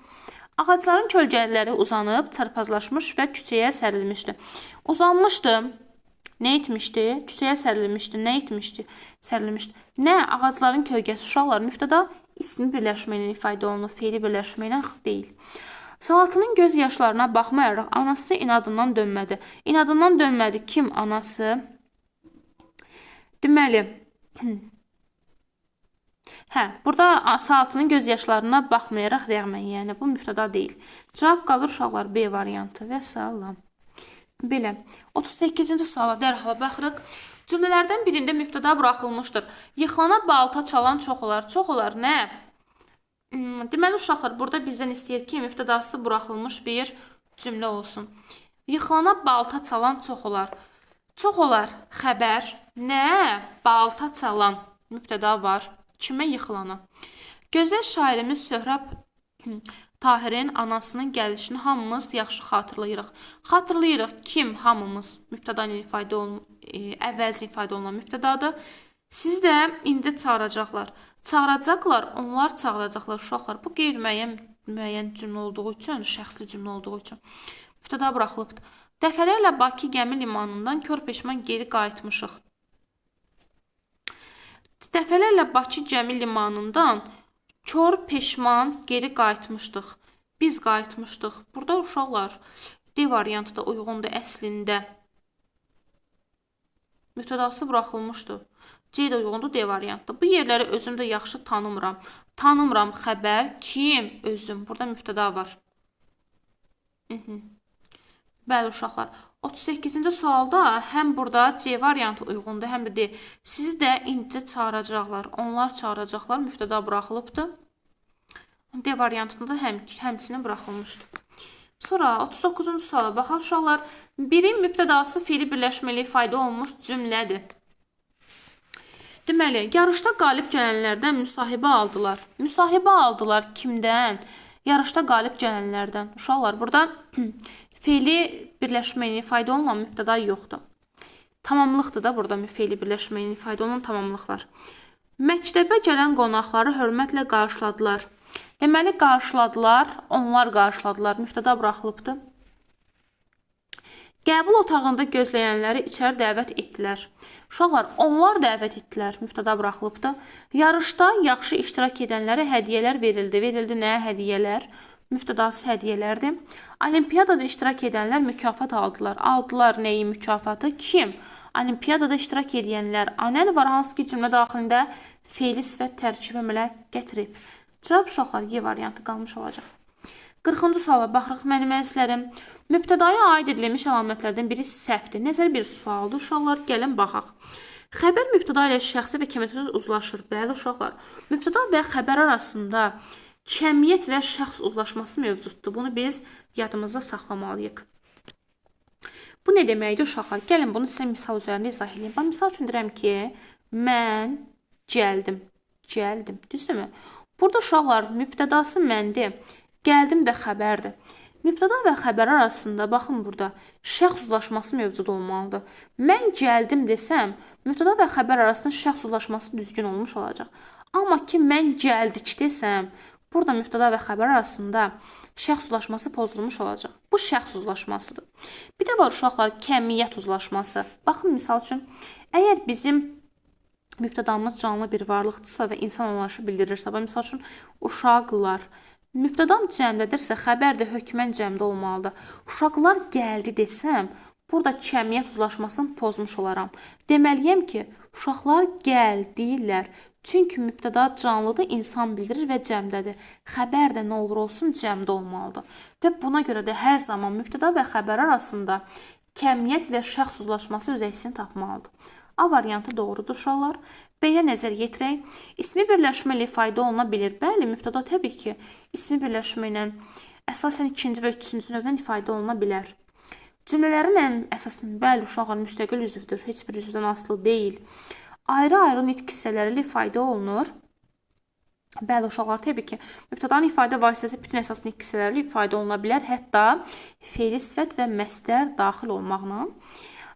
Ağacların kölgələri uzanıb, çarpazlaşmış və küçəyə sərilmişdi. Uzanmışdı. Nə etmişdi? Küçəyə sərilmişdi. Nə etmişdi? Sərilmişdi. Nə? Ağacların kölgəsi. Uşaqlar, mübtəda ismi birləşmə ilə ifadə olunur, feili birləşmə ilə deyil. Salatının göz yaşlarına baxmayaraq anası inadından dönmədi. İnadından dönmədi. Kim anası? Deməli, burada salatının göz yaşlarına baxmayaraq rəğmən, yəni bu mübtəda deyil. Cavab qalır uşaqlar B variantı və salam. Belə, 38-ci suala dərhal baxırıq. Cümlələrdən birində mübtəda buraxılmışdır. Yıxılana balta çalan çox olar. Çox olar nə? Deməli, uşaqlar, burada bizdən istəyir ki, mübtədası buraxılmış bir cümlə olsun. Yıxılana balta çalan çox olar. Çox olar xəbər. Nə? Balta çalan. Mübtəda var. Kimə yıxılana? Gözəl şairimiz Söhrab Tahirin anasının gəlişini hamımız yaxşı xatırlayırıq. Xatırlayırıq. Kim? Hamımız. Mübtəda ilə ifadə olunur. Əvvəlcə ifadə olunan mübtədadır. Sizi də indi çağıracaqlar. Çağıracaqlar, onlar çağıracaqlar uşaqlar. Bu qeyri-müəyyən cümlə olduğu üçün, şəxsli cümlə olduğu üçün mübtəda buraxılıbdır. Dəfələrlə Bakı gəmi limanından kör peşman geri qayıtmışıq. Dəfələrlə Bakı gəmi limanından kör peşman geri qayıtmışdıq. Biz qayıtmışdıq. Burada uşaqlar D variantı da uyğundur əslində. Mübtədası buraxılmışdır. C də uyğundur, D variantı. Bu yerləri özüm də yaxşı tanımıram. Tanımıram xəbər, kim, özüm. Burada mübtəda var. Bəli uşaqlar. 38-ci sualda həm burada C variantı uyğundur, həm də D. Sizi də indi çağıracaqlar. Onlar çağıracaqlar. Mübtəda buraxılıbdır. D variantında da həmçinin buraxılmışdır. Sonra 39-cu suala baxaq uşaqlar. Birin mübtədası fiili birləşməli ifadə olunmuş cümlədir. Deməli, yarışda qalib gələnlərdən müsahibə aldılar. Müsahibə aldılar kimdən? Yarışda qalib gələnlərdən. Uşaqlar, burada fiili birləşməli ifadə olunan mübtəda yoxdur. Tamamlıqdır da burada fiili birləşməli ifadə olunan tamamlıq var. Məktəbə gələn qonaqları hörmətlə qarşıladılar. Deməli, qarşıladılar, onlar qarşıladılar. Mübtəda buraxılıbdır. Qəbul otağında gözləyənləri içəri dəvət etdilər. Uşaqlar, onlar dəvət etdilər. Mübtəda buraxılıbdır. Yarışda yaxşı iştirak edənlərə hədiyyələr verildi. Verildi nə hədiyyələr? Mübtədası hədiyyələrdir. Olimpiyadada iştirak edənlər mükafat aldılar. Aldılar nəyi mükafatı? Kim? Olimpiyadada iştirak edənlər. Anən var, hansı ki cümlə daxilində feili sifət tərkib əmələ gətirib. Cavab uşaqlar Y variantı qalmış olacaq. 40-cı suala baxırıq mənim əzizlərim. Mübtədaya aid edilmiş əlamətlərdən biri səhvdir. Nəzər bir sualdır. Uşaqlar, gəlin baxaq. Xəbər mübtəda ilə şəxsi və kəmiyyət uzlaşır. Bəli uşaqlar. Mübtəda və xəbər arasında kəmiyyət və şəxs uzlaşması mövcuddur. Bunu biz yadımızda saxlamalıyıq. Bu nə deməkdir uşaqlar? Gəlin bunu sizə misal üzərində izah edeyim. Ben misal üçün deyirəm ki, mən gəldim. Gəldim. Düzdürmü? Burada uşaqlar mübtədası məndir. Gəldim də xəbərdir. Mübtəda və xəbər arasında baxın burada şəxs uzlaşması mövcud olmalıdır. Mən gəldim desəm, mübtəda və xəbər arasında şəxs uzlaşması düzgün olmuş olacaq. Amma ki mən gəldik desəm, burada mübtəda və xəbər arasında şəxs uzlaşması pozulmuş olacaq. Bu şəxs uzlaşmasıdır. Bir də var uşaqlar kəmiyyət uzlaşması. Baxın misal üçün, əgər bizim mübtədamız canlı bir varlıqdırsa və insan olanışı bildirirsə, misal üçün uşaqlar, mübtədam cəmdədirsə, xəbər də hökmən cəmdə olmalıdır. Uşaqlar gəldi desəm, burada kəmiyyət uzlaşmasını pozmuş olaram. Deməliyəm ki, uşaqlar gəldilər. Çünki mübtəda canlıdır, insan bildirir və cəmdədir. Xəbər də nə olur olsun cəmdə olmalıdır. Və buna görə də hər zaman mübtəda və xəbər arasında kəmiyyət və şəxs uzlaşması öz əksini tapmalıdır. A variantı doğrudur uşaqlar. B-yə nəzər yetirək. İsmi birləşmə ilə ifadə oluna bilir. Bəli, mübtəda təbii ki, ismi birləşmə ilə əsasən ikinci və üçüncü növdən ifadə oluna bilər. Cümlələrin ən əsasında bəli uşaqlar müstəqil üzvdür. Heç bir üzvdən asılı deyil. Ayrı-ayrı nitq hissələri ilə ifadə olunur. Bəli uşaqlar təbii ki, mübtədanın ifadə vasitəsi bütün əsas nitq hissələri ilə ifadə oluna bilər. Hətta feili sifət və məsdər daxil olmaqla.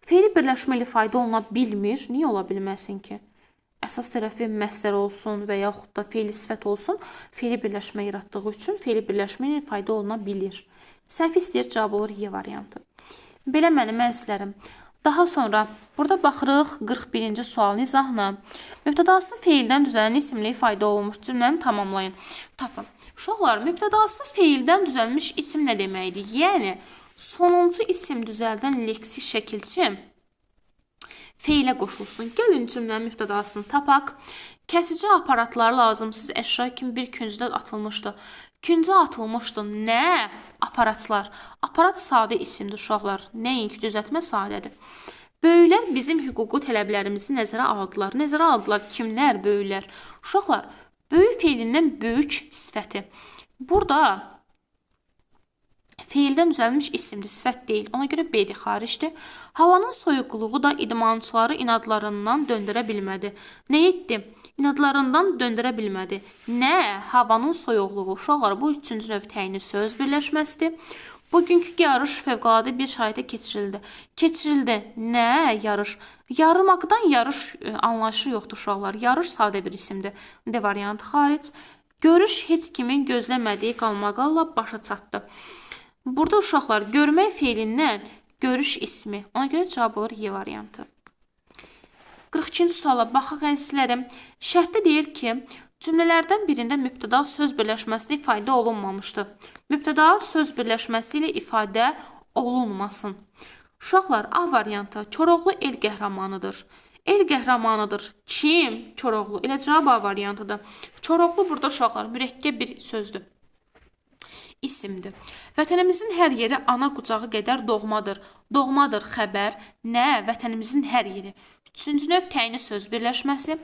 Feili birləşmə ilə ifadə oluna bilmir. Niyə ola bilməsin ki? Əsas tərəfi məsdər olsun və yaxud da feili sifət olsun, feili birləşmə yaratdığı üçün feili birləşmə ilə ifadə oluna bilir. Səhv istəyir, cavab olur Y variantı. Belə mənim əzizlərim. Daha sonra burada baxırıq 41-ci sualın izahına. Mübtədası feildən düzələn isimlə ifadə olunmuş cümləni tamamlayın. Tapın. Uşaqlar, mübtədası feildən düzəlmiş isim nə deməkdir? Yəni, sonuncu isim düzəldən leksik şəkilçi feilə qoşulsun. Gəlin cümlənin mübtədasını tapaq. Kəsici aparatlar lazımsız əşya kimi bir küncdə atılmışdı. Küncə atılmışdı. Nə? Aparatlar. Aparat sadə isimdir uşaqlar. Nəinki düzəltmə sadədir. Böyüklər bizim hüquqi tələblərimizi nəzərə aldılar. Nəzərə aldılar kimlər? Böyüklər. Uşaqlar, böyük feilindən böyük sifəti. Burada feildən düzəlmiş isimdir, sifət deyil. Ona görə B-dir, xaricdir. Havanın soyuqluğu da idmançıları inadlarından döndürə bilmədi. Nə etdi? İnadlarından döndürə bilmədi. Nə? Havanın soyuqluğu. Uşaqlar, bu üçüncü növ təyini söz birləşməsidir. Bugünkü yarış fövqəladə bir şəraiətdə keçirildi. Keçirildi. Nə? Yarış. Yarımaqdan yarış anlayışı yoxdur uşaqlar. Yarış sadə bir isimdir. D variantı xaric. Görüş heç kimin gözləmədiyi qalmaqalla başa çatdı. Burada uşaqlar görmək feilindən görüş ismi. Ona görə cavab olur Y variantı. 42-ci suala baxaq əzizlərim. Şərtdə deyir ki, cümlələrdən birində mübtəda söz birləşməsi ilə ifadə olunmamışdır. Mübtəda söz birləşməsi ilə ifadə olunmasın. Uşaqlar, A variantı Koroğlu el qəhrəmanıdır. El qəhrəmanıdır. Kim? Koroğlu. Elə cavab A variantıdır. Koroğlu burada uşaqlar mürəkkəb bir sözdür. İsimdir. Vətənimizin hər yeri ana qucağı qədər doğmadır. Doğmadır xəbər. Nə? Vətənimizin hər yeri. Üçüncü növ təyini söz birləşməsi.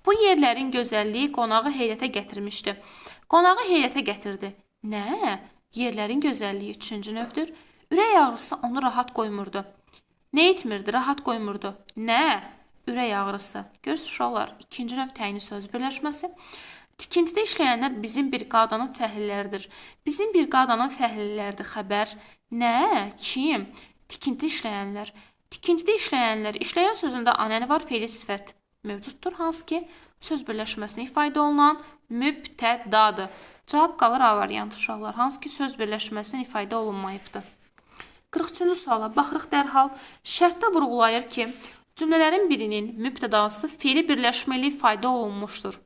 Bu yerlərin gözəlliyi qonağı heyrətə gətirmişdi. Qonağı heyrətə gətirdi. Nə? Yerlərin gözəlliyi üçüncü növdür. Ürək ağrısı onu rahat qoymurdu. Nə etmirdi? Rahat qoymurdu. Nə? Ürək ağrısı. Görürsünüz uşaqlar, ikinci növ təyini söz birləşməsi. Tikintidə işləyənlər bizim bir qadının fəhləridir. Bizim bir qadının fəhləridir xəbər. Nə? Kim? Tikinti işləyənlər. Tikintidə işləyənlər. İşləyən sözündə anəni var, fe'li sifət mövcuddur. Hansı ki, söz birləşməsini ifadə olunan mübtədadır. Cavab qalır A variantı uşaqlar. Hansı ki, söz birləşməsinin ifadə olunmayıbdır. 43-cü suala baxırıq dərhal. Şərtdə vurğulayır ki, cümlələrin birinin mübtədası fe'li birləşmə ilə ifadə olunmuşdur.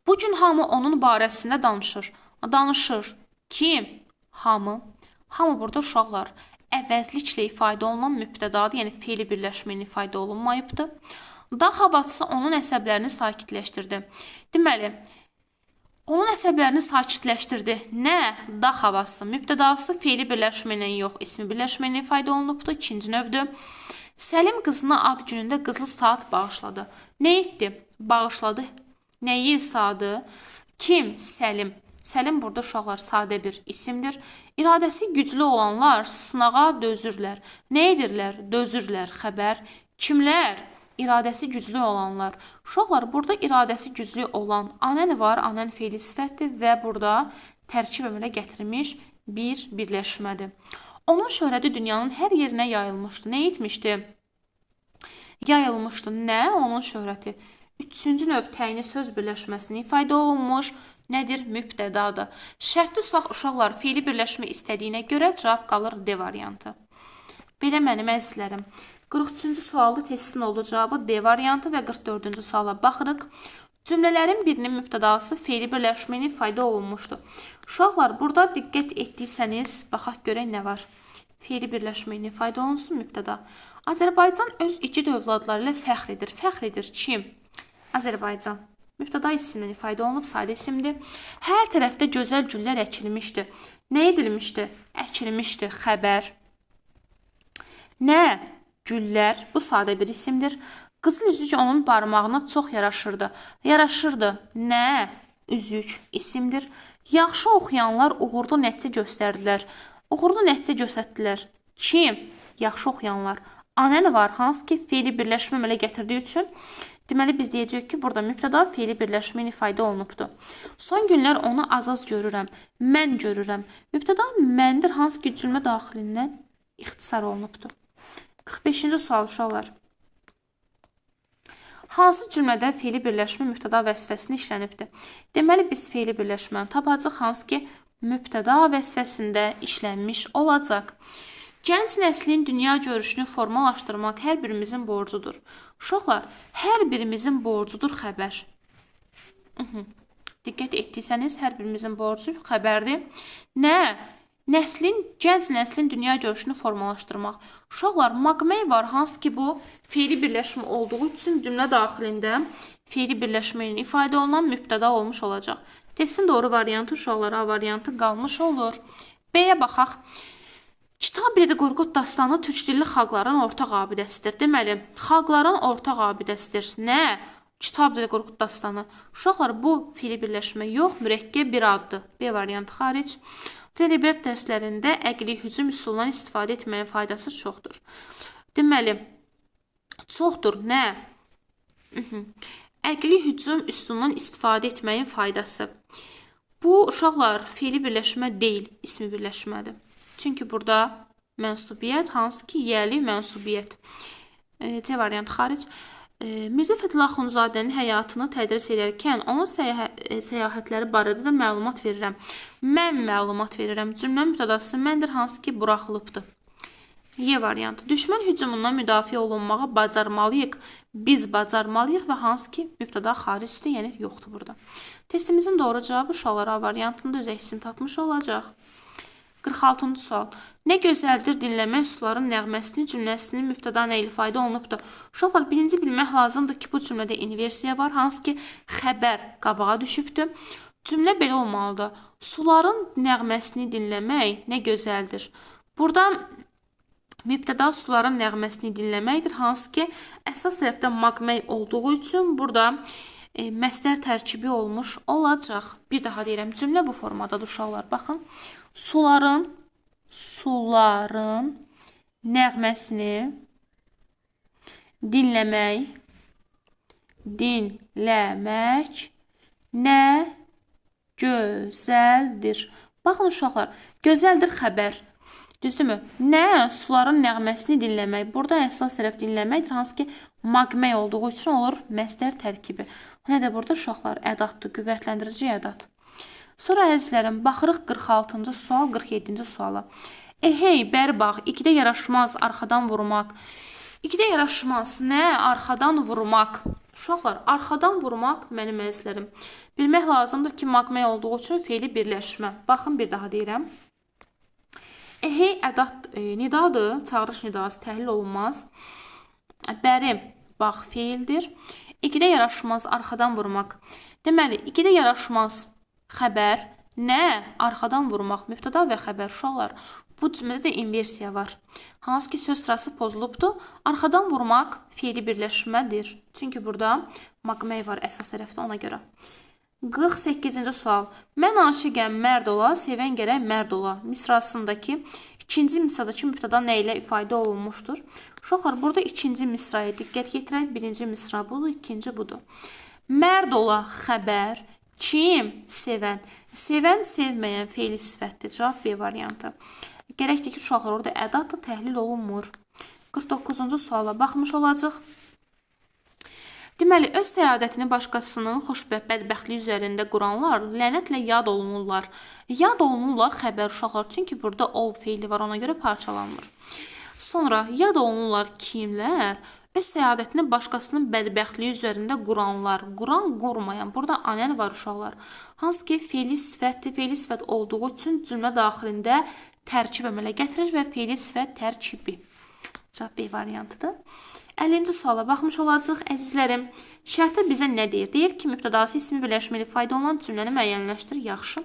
Bu gün hamı onun barəsində danışır. Danışır. Kim? Hamı. Hamı burada uşaqlar əvəzliklə ifadə olunan mübtədadır, yəni fe'li birləşmənin ifadə olunmayıbdır. Dağ havası onun əsəblərini sakitləşdirdi. Deməli, onun əsəblərini sakitləşdirdi. Nə? Dağ havası. Mübtədası fe'li birləşmə ilə yox, ismi birləşmə ilə ifadə olunubdur. İkinci növdür. Səlim qızına ad günündə qızıl saat bağışladı. Nə etdi? Bağışladı. Nəyi sadı? Kim? Səlim. Səlim burada uşaqlar sadə bir isimdir. İradəsi güclü olanlar sınağa dözürlər. Nə edirlər? Dözürlər. Xəbər. Kimlər? İradəsi güclü olanlar. Uşaqlar burada iradəsi güclü olan anən var. Anən fe'li sifətdir və burada tərkib əmələ gətirilmiş bir birləşmədir. Onun şöhrəti dünyanın hər yerinə yayılmışdı. Nə etmişdi? Yayılmışdı. Nə? Onun şöhrəti. Üçüncü növ təyini söz birləşməsini ifadə olunmuş. Nədir? Mübtədadır. Şərtli uşaqlar fe'li birləşmə istədiyinə görə cavab qalır D variantı. Belə mənim əzizlərim. 43-cü sualda testin olduğu cavabı D variantı və 44-cü suala baxırıq. Cümlələrin birinin mübtədası fe'li birləşmə ilə ifadə olunmuşdur. Uşaqlar, burada diqqət etdiysəniz, baxaq görək nə var. Fe'li birləşmə ilə ifadə olunsun mübtəda. Azərbaycan öz igid övladları ilə fəxr edir. Fəxr edir kim? Azərbaycan. Mübtəda ismindən ifadə olunub, sadə isimdir. Hər tərəfdə gözəl güllər əkilmişdi. Nə edilmişdi? Əkilmişdi. Xəbər. Nə? Güllər. Bu sadə bir isimdir. Qızıl üzük onun barmağına çox yaraşırdı. Yaraşırdı. Nə? Üzük. İsimdir. Yaxşı oxuyanlar uğurlu nəticə göstərdilər. Uğurlu nəticə göstərdilər. Kim? Yaxşı oxuyanlar. Anən var, hansı ki, fe'li birləşmə əmələ gətirdiyi üçün deməli, biz deyəcəyik ki, burada mübtəda fe'li birləşmə ilə ifadə olunubdur. Son günlər onu az-az görürəm. Mən görürəm. Mübtəda məndir, hansı ki, cümlə daxilindən ixtisar olunubdur. 45-ci sual uşaqlar. Hansı cümlədə fe'li birləşmə mübtəda vəzifəsini işlənibdir? Deməli, biz fe'li birləşməni tapacaq, hansı ki, mübtəda vəzifəsində işlənmiş olacaq. Gənc nəslin dünya görüşünü formalaşdırmaq hər birimizin borcudur. Uşaqlar, hər birimizin borcudur xəbər. Diqqət etdiysəniz, hər birimizin borcu xəbərdir. Nə? Gənc nəslin dünya görüşünü formalaşdırmaq. Uşaqlar, maqmək var, hansı ki, bu fe'li birləşmə olduğu üçün cümlə daxilində fe'li birləşmə ilə ifadə olunan mübtəda olmuş olacaq. Testin doğru variantı uşaqlar A variantı qalmış olur. B-yə baxaq. Kitab Rədi Qorqud dastanı türk dilli xalqların ortaq abidəsidir. Deməli, xalqların ortaq abidəsidir. Nə? Kitab Rədi Qorqud dastanı. Uşaqlar, bu fe'li birləşmə yox, mürəkkəb bir addır. B variantı xaric. Ədəbiyyat dərslərində əqli hücum üsulundan istifadə etməyin faydası çoxdur. Deməli, çoxdur. Nə? Əqli hücum üsulundan istifadə etməyin faydası. Bu, uşaqlar, fe'li birləşmə deyil, ismi birləşmədir. Çünki burada mənsubiyyət, hansı ki, yəli mənsubiyyət. C variantı xaric. Mirzə Fətullah Axundzadənin həyatını tədris edərkən onun səyahətləri barədə də məlumat verirəm. Mən məlumat verirəm. Cümlə mübtədası məndir, hansı ki, buraxılıbdır. Y variantı. Düşmən hücumundan müdafiə olunmağı bacarmalıyıq. Biz bacarmalıyıq və hansı ki, mübtəda xaricdir, yəni yoxdur burada. Testimizin doğru cavabı uşaqlar A variantında öz əksini tapmış olacaq. 46-cı sual. Nə gözəldir dinləmək suların nəğməsini cümləsinin mübtəda nə ilə ifadə olunubdur? Uşaqlar, birinci bilmək lazımdır ki, bu cümlədə inversiya var, hansı ki xəbər qabağa düşübdür. Cümlə belə olmalıdır. Suların nəğməsini dinləmək nə gözəldir. Burada mübtəda suların nəğməsini dinləməkdir, hansı ki əsas tərəfdə maqmək olduğu üçün burada məsdər tərkibi olmuş olacaq. Bir daha deyirəm, cümlə bu formadadır uşaqlar. Baxın, suların nəğməsini dinləmək nə gözəldir. Baxın uşaqlar, gözəldir xəbər. Düzdürmü? Nə? Suların nəğməsini dinləmək. Burada əsas tərəf dinləməkdir, hansı ki maqmək olduğu üçün olur məsdər tərkibi. Nə də burada uşaqlar ədatdır, qüvvətlendirici ədat. Sonra əzizlərim, baxırıq 46-cı sual, 47-ci suala. Hey, bəri bax, ikidə yaraşmaz arxadan vurmaq. İkidə yaraşmaz nə? Arxadan vurmaq. Uşaqlar, arxadan vurmaq mənim əzizlərim. Bilmək lazımdır ki, maqmək olduğu üçün feili birləşmə. Baxın, bir daha deyirəm. Hey, ədat nidadır, çağırış nidası təhlil olunmaz. Bəri bax, feildir. İkidə yaraşmaz arxadan vurmaq. Deməli, ikidə yaraşmaz xəbər, nə? Arxadan vurmaq, mübtəda və xəbər. Uşaqlar, bu cümlədə də inversiya var. Hansı ki söz sırası pozulubdur. Arxadan vurmaq feili birləşmədir. Çünki burada maqmək var əsas tərəfdə, ona görə. 48-ci sual. Mən aşiqəm, mərd ola, sevən gərək mərd ola. Misrasındakı ikinci misradakı mübtəda nə ilə ifadə olunmuşdur? Uşaqlar, burada ikinci misraya diqqət yetirək. Birinci misra budur, ikinci budur. Mərd ola xəbər, kim? Sevən. Sevən, sevməyən feili sifətdir. Cavab B variantı. Gərəkdir ki, uşaqlar, orada ədat da təhlil olunmur. 49-cu suala baxmış olacaq. Deməli, öz səyadətini başqasının xoşbəxt bədbəxtliyi üzərində quranlar lənətlə yad olunurlar. Yad olunurlar xəbər uşaqlar, çünki burada ol feili var, ona görə parçalanmır. Sonra, yad olunurlar kimlər? Öz səyadətini başqasının bədbəxtliyi üzərində quranlar. Quran, qurmayan. Burada anən var uşaqlar. Hansı ki, feili sifətdir. Feili sifət olduğu üçün cümlə daxilində tərkib əmələ gətirir və feili sifət tərkibi. Cavab B variantıdır. 50-ci suala baxmış olacaq. Əzizlərim, şərtə bizə nə deyir? Deyir ki, mübtədası ismi birləşməli ifadə olunan cümləni müəyyənləşdir. Yaxşı.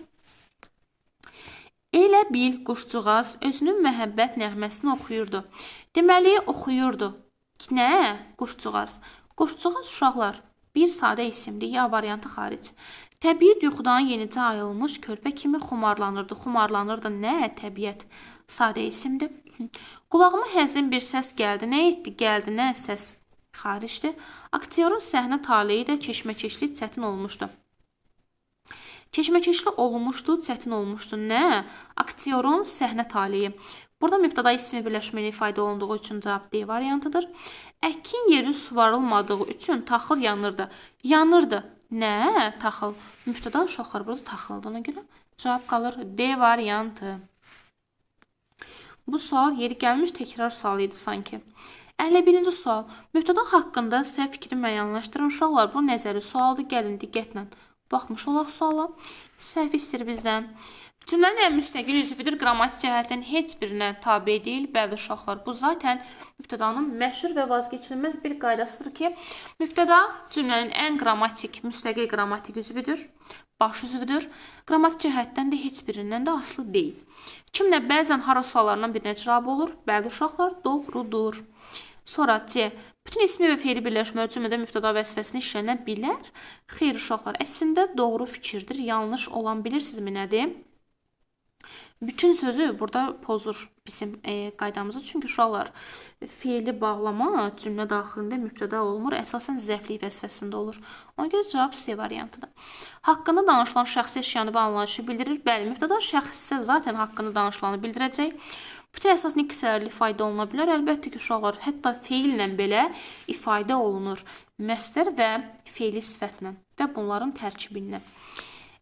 Elə bil quşcuğaz özünün məhəbbət nəğməsini oxuyurdu. Deməli, oxuyurdu. Nə? Quşcuğaz. Quşcuğaz uşaqlar bir sadə isimdir, ya variantı xaric. Təbiət yuxudan yenicə ayılmış körpə kimi xumarlanırdı. Xumarlanırdı nə? Təbiət. Sadə isimdir. Qulağıma həzin bir səs gəldi. Nə etdi? Gəldi nə? Səs xaricdir. Aktyorun səhnə taleyi də keşməkeşli çətin olmuşdu. Keşməkeşli olmuşdu, çətin olmuşdu. Nə? Aktyorun səhnə taleyi. Burada mübtəda ismi birləşməli ifadə olunduğu üçün cavab D variantıdır. Əkin yeri suvarılmadığı üçün taxıl yanırdı. Yanırdı. Nə? Taxıl. Mübtəda uşaqlar burada taxıldığına görə cavab qalır D variantı. Bu sual yeri gəlmiş təkrar sual idi sanki. 51-ci sual. Mübtəda haqqında səhv fikri müəyyənləşdirin. Uşaqlar, bu nəzəri sualdır. Gəlin diqqətlə baxmış olaq suala. Səhv istəyir bizdən. Cümlənin ən müstəqil üzvüdür. Qrammatik cəhətdən heç birinə tabe deyil. Bəli uşaqlar, bu zaten mübtədanın məşhur və vazgeçilməz bir qaydasıdır ki, mübtəda cümlənin ən qrammatik, müstəqil qrammatik üzvüdür. Baş üzvüdür. Qrammatik cəhətdən də heç birindən də asılı deyil. Kimlə bəzən hara suallarından birinə cavab olur. Bəli uşaqlar, doğrudur. Sonra C. Bütün ismi və feili birləşmə cümlədə mübtəda vəzifəsini işlənə bilər. Xeyr uşaqlar, əslində doğru fikirdir. Yanlış olan bilirsinizmi nədir? Bütün sözü burada pozur bizim qaydamızı. Çünki uşaqlar feili bağlama cümlə daxilində mübtəda olmur. Əsasən zəflik vəzifəsində olur. Ona görə cavab C variantıdır. Haqqında danışılan şəxsi əşyanı və anlayışı bildirir. Bəli, mübtəda şəxs isə zaten haqqında danışılanı bildirəcək. Bütün əsas kisələrlə ifadə oluna bilər. Əlbəttə ki, uşaqlar, hətta feillə belə ifadə olunur. Məsdər və feili sifətlə və bunların tərkibindən.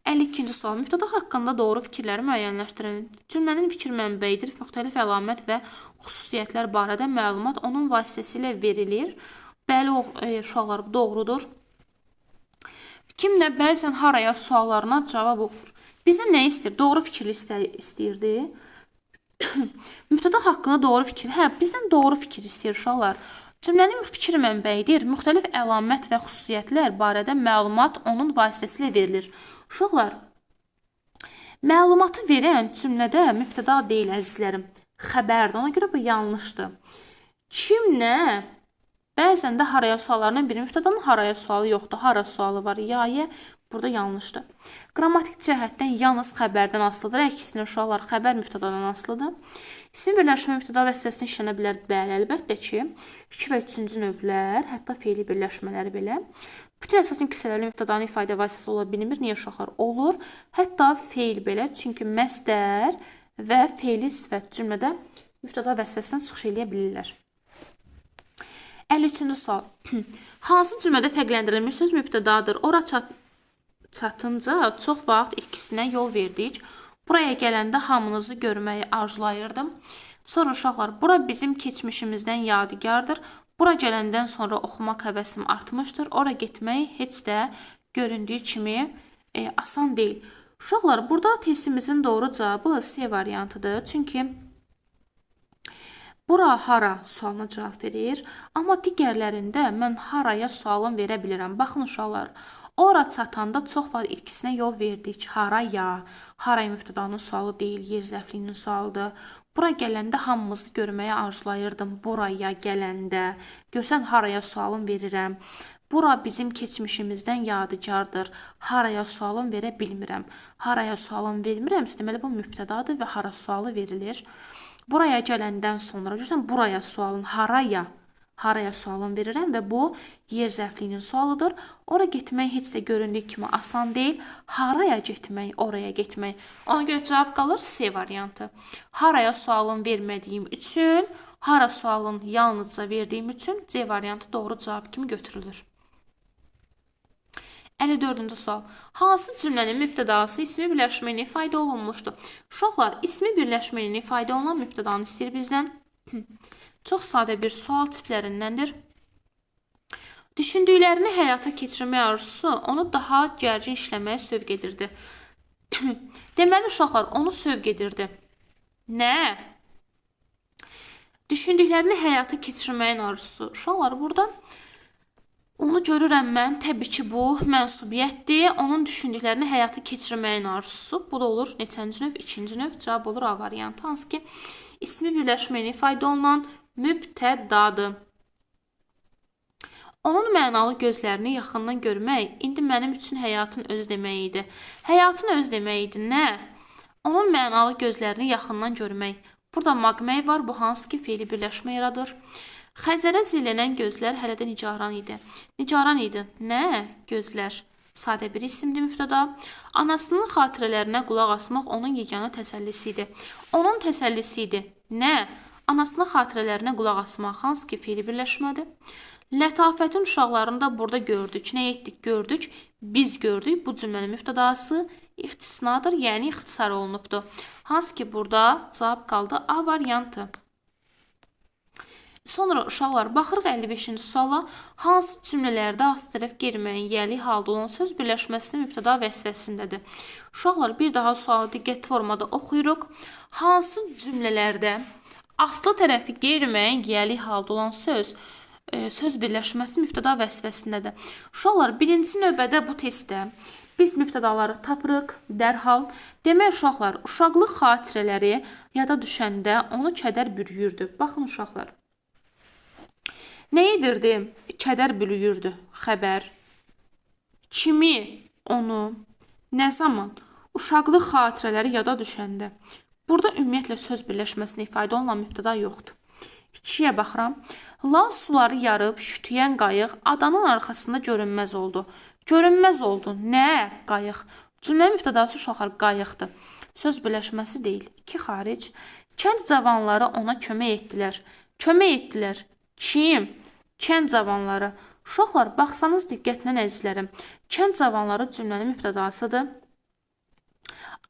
52-ci sual. Mübtəda haqqında doğru fikirləri müəyyənləşdirin. Cümlənin fikir mənbəyidir. Müxtəlif əlamət və xüsusiyyətlər barədə məlumat onun vasitəsilə verilir. Bəli, uşaqlar, doğrudur. Kimlə bəzən haraya suallarına cavab oxur. Bizə nə istəyir? Doğru fikirli istəyirdi. Mübtəda haqqında doğru fikir. Bizdən doğru fikir istəyir uşaqlar. Cümlənin fikir mənbəyidir. Müxtəlif əlamət və xüsusiyyətlər barədə məlumat onun vasitəsilə verilir. Uşaqlar, məlumatı verən cümlədə mübtəda deyil, əzizlərim. Xəbərdir. Ona görə bu yanlışdır. Kim nə? Bəzən də haraya suallarından biri mübtədanın haraya sualı yoxdur. Hara sualı var. Ya. Burada yanlışdır. Qrammatik cəhətdən yalnız xəbərdən asılıdır. Əksinə uşaqlar, xəbər mübtədadan asılıdır. İsim birləşmə mübtəda vəzifəsini işlənə bilər. Bəli, əlbəttə ki, 2 və 3-cü növlər, hətta feili birləşmələri belə. Bütün əsasən kisələrlə mübtədanın ifadə vasitəsi ola bilmir. Niyə uşaqlar? Olur. Hətta feil belə. Çünki məsdər və feili sifət cümlədə mübtəda vəzifəsindən çıxış edə bilirlər. 53-cü sual. Hansı cümlədə fərqləndirilmiş söz mübtədadır? Ora çatınca çox vaxt ikisinə yol verdik. Buraya gələndə hamınızı görməyi arzulayırdım. Sonra uşaqlar, bura bizim keçmişimizdən yadigardır. Bura gələndən sonra oxumaq həvəsim artmışdır. Ora getmək heç də göründüyü kimi asan deyil. Uşaqlar, burada testimizin doğru cavabı C variantıdır. Çünki bura hara sualına cavab verir. Amma digərlərində mən haraya sualım verə bilirəm. Baxın uşaqlar, ora çatanda çox vaxt ikisinə yol verdik. Haraya. Haraya mübtədanın sualı deyil, yer zərfliyinin sualıdır. Bura gələndə hamımızı görməyə arzulayırdım. Buraya gələndə. Görsən, haraya sualım verirəm. Bura bizim keçmişimizdən yadigardır. Haraya sualım verə bilmirəm. Haraya sualım vermirəmsə, deməli bu mübtədadır və hara sualı verilir. Buraya gələndən sonra, görsən, buraya sualın haraya sualım verirəm və bu yer zərfliyinin sualıdır. Ora getmək heç də göründüyü kimi asan deyil. Haraya getmək, oraya getmək. Ona görə cavab qalır C variantı. Haraya sualın vermədiyim üçün, hara sualın yalnızca verdiyim üçün C variantı doğru cavab kimi götürülür. 54-cü sual. Hansı cümlənin mübtədası ismi birləşməyini ifadə olunmuşdur? Uşaqlar, ismi birləşməyini ifadə olunan mübtədanı istəyir bizdən. Çox sadə bir sual tiplərindəndir. Düşündüklərini həyata keçirmək arzusu onu daha gərgin işləməyə sövq edirdi. Deməli, uşaqlar, onu sövq edirdi. Nə? Düşündüklərini həyata keçirməyin arzusu. Uşaqlar, burada onu görürəm mən, təbii ki, bu mənsubiyyətdir. Onun düşündüklərini həyata keçirməyin arzusu. Bu da olur neçənci növ? 2-ci növ. Cavab olur A variantı. Hansı ki, ismi birləşməyini ifadə olunan mübtədadır. Onun mənalı gözlərini yaxından görmək indi mənim üçün həyatın öz deməyi idi. Həyatın öz deməyi idi. Nə? Onun mənalı gözlərini yaxından görmək. Burada maqmək var. Bu hansı ki, feili birləşmə yaradır. Xəzərə zillənən gözlər hələ də nigaran idi. Nigaran idi. Nə? Gözlər. Sadə bir isimdir mübtəda. Anasının xatirələrinə qulaq asmaq onun yeganə təsəllisi idi. Onun təsəllisi idi. Nə? Anasının xatirələrinə qulaq asmaq hansı ki, feili birləşmədir. Lətafətin uşaqlarını da burada gördük. Nə etdik? Gördük. Biz gördük. Bu cümlənin mübtədası ixtisnadır, yəni ixtisar olunubdur. Hansı ki, burada cavab qaldı A variantı. Sonra uşaqlar, baxırıq 55-ci suala. Hansı cümlələrdə asıl tərəf geri yəli halda olan söz birləşməsi mübtəda vəzifəsindədir? Uşaqlar, bir daha sualı diqqətli formada oxuyuruq. Hansı cümlələrdə aslı tərəfi geri yəli halda olan söz birləşməsi mübtəda vəzifəsindədir? Uşaqlar, birinci növbədə bu testdə biz mübtədaları tapırıq dərhal. Demək, uşaqlar, uşaqlıq xatirələri yada düşəndə onu kədər bürüyürdü. Baxın, uşaqlar. Nə edirdi? Kədər bürüyürdü. Xəbər. Kimi? Onu. Nə zaman? Uşaqlıq xatirələri yada düşəndə. Burada ümumiyyətlə söz birləşməsini ifadə olunan mübtəda yoxdur. 2-yə baxıram. Lal suları yarıb şütüyən qayıq adanın arxasında görünməz oldu. Görünməz oldu. Nə? Qayıq. Cümlə mübtədası uşaqlar qayıqdır. Söz birləşməsi deyil. 2 xaric. Kənd cavanları ona kömək etdilər. Kömək etdilər. Kim? Kənd cavanları. Uşaqlar, baxsanız diqqətlə əzizlərim. Kənd cavanları cümlənin mübtədasıdır.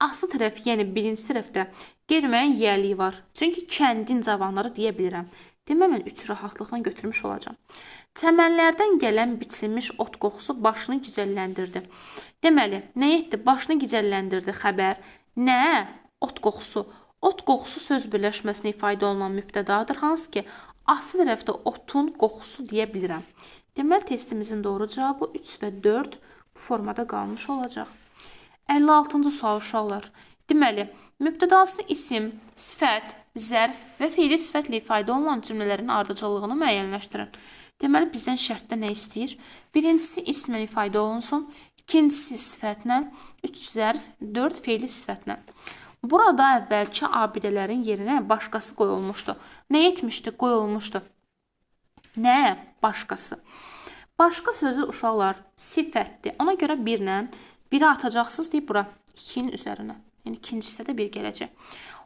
Aslı tərəf, yəni birinci tərəfdə qeyri-müəyyən yiyəliyi var. Çünki kəndin cavanları deyə bilirəm. Demə, mən 3 rahatlıqla götürmüş olacağam. Çəmənlərdən gələn biçilmiş ot qoxusu başını gicəlləndirdi. Deməli, nə etdi? Başını gicəlləndirdi xəbər. Nə? Ot qoxusu. Ot qoxusu söz birləşməsini ifadə olunan mübtədadır, hansı ki, asıl tərəfdə otun qoxusu deyə bilirəm. Deməli, testimizin doğru cavabı 3 və 4 bu formada qalmış olacaq. 56-cı sual uşaqlar. Deməli, mübtədası isim, sifət, zərf və fiili sifətlə ifadə olunan cümlələrin ardıcıllığını müəyyənləşdirin. Deməli, bizdən şərtdə nə istəyir? Birincisi ismlə ifadə olunsun, ikincisi sifətlə, 3 zərf, 4 fiili sifətlə. Burada əvvəlki abidələrin yerinə başqası qoyulmuşdu. Nə etmişdi? Qoyulmuşdu. Nə? Başqası. Başqa sözü uşaqlar sifətdir. Ona görə birlə biri atacaqsınız deyib bura 2-nin üzərinə. Yəni ikincisi də bir gələcək.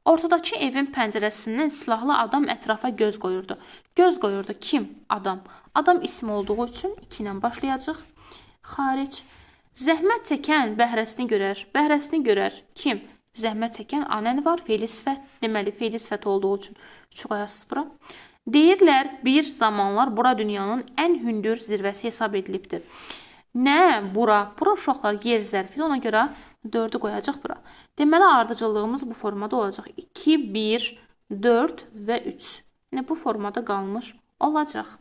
Ortadakı evin pəncərəsindən silahlı adam ətrafa göz qoyurdu. Göz qoyurdu. Kim? Adam. Adam isim olduğu üçün 2 ilə başlayacaq. Xaric. Zəhmət çəkən bəhrəsini görər. Bəhrəsini görər. Kim? Zəhmət çəkən anən var. Feili sifət. Deməli, feili sifət olduğu üçün 3 qoyasınız bura. Deyirlər, bir zamanlar bura dünyanın ən hündür zirvəsi hesab edilibdir. Nə? Bura. Bura uşaqlar yer zərfidir. Ona görə 4'ü qoyacaq bura. Deməli, ardıcıllığımız bu formada olacaq. 2, 1, 4 və 3. Yəni, bu formada qalmış olacaq.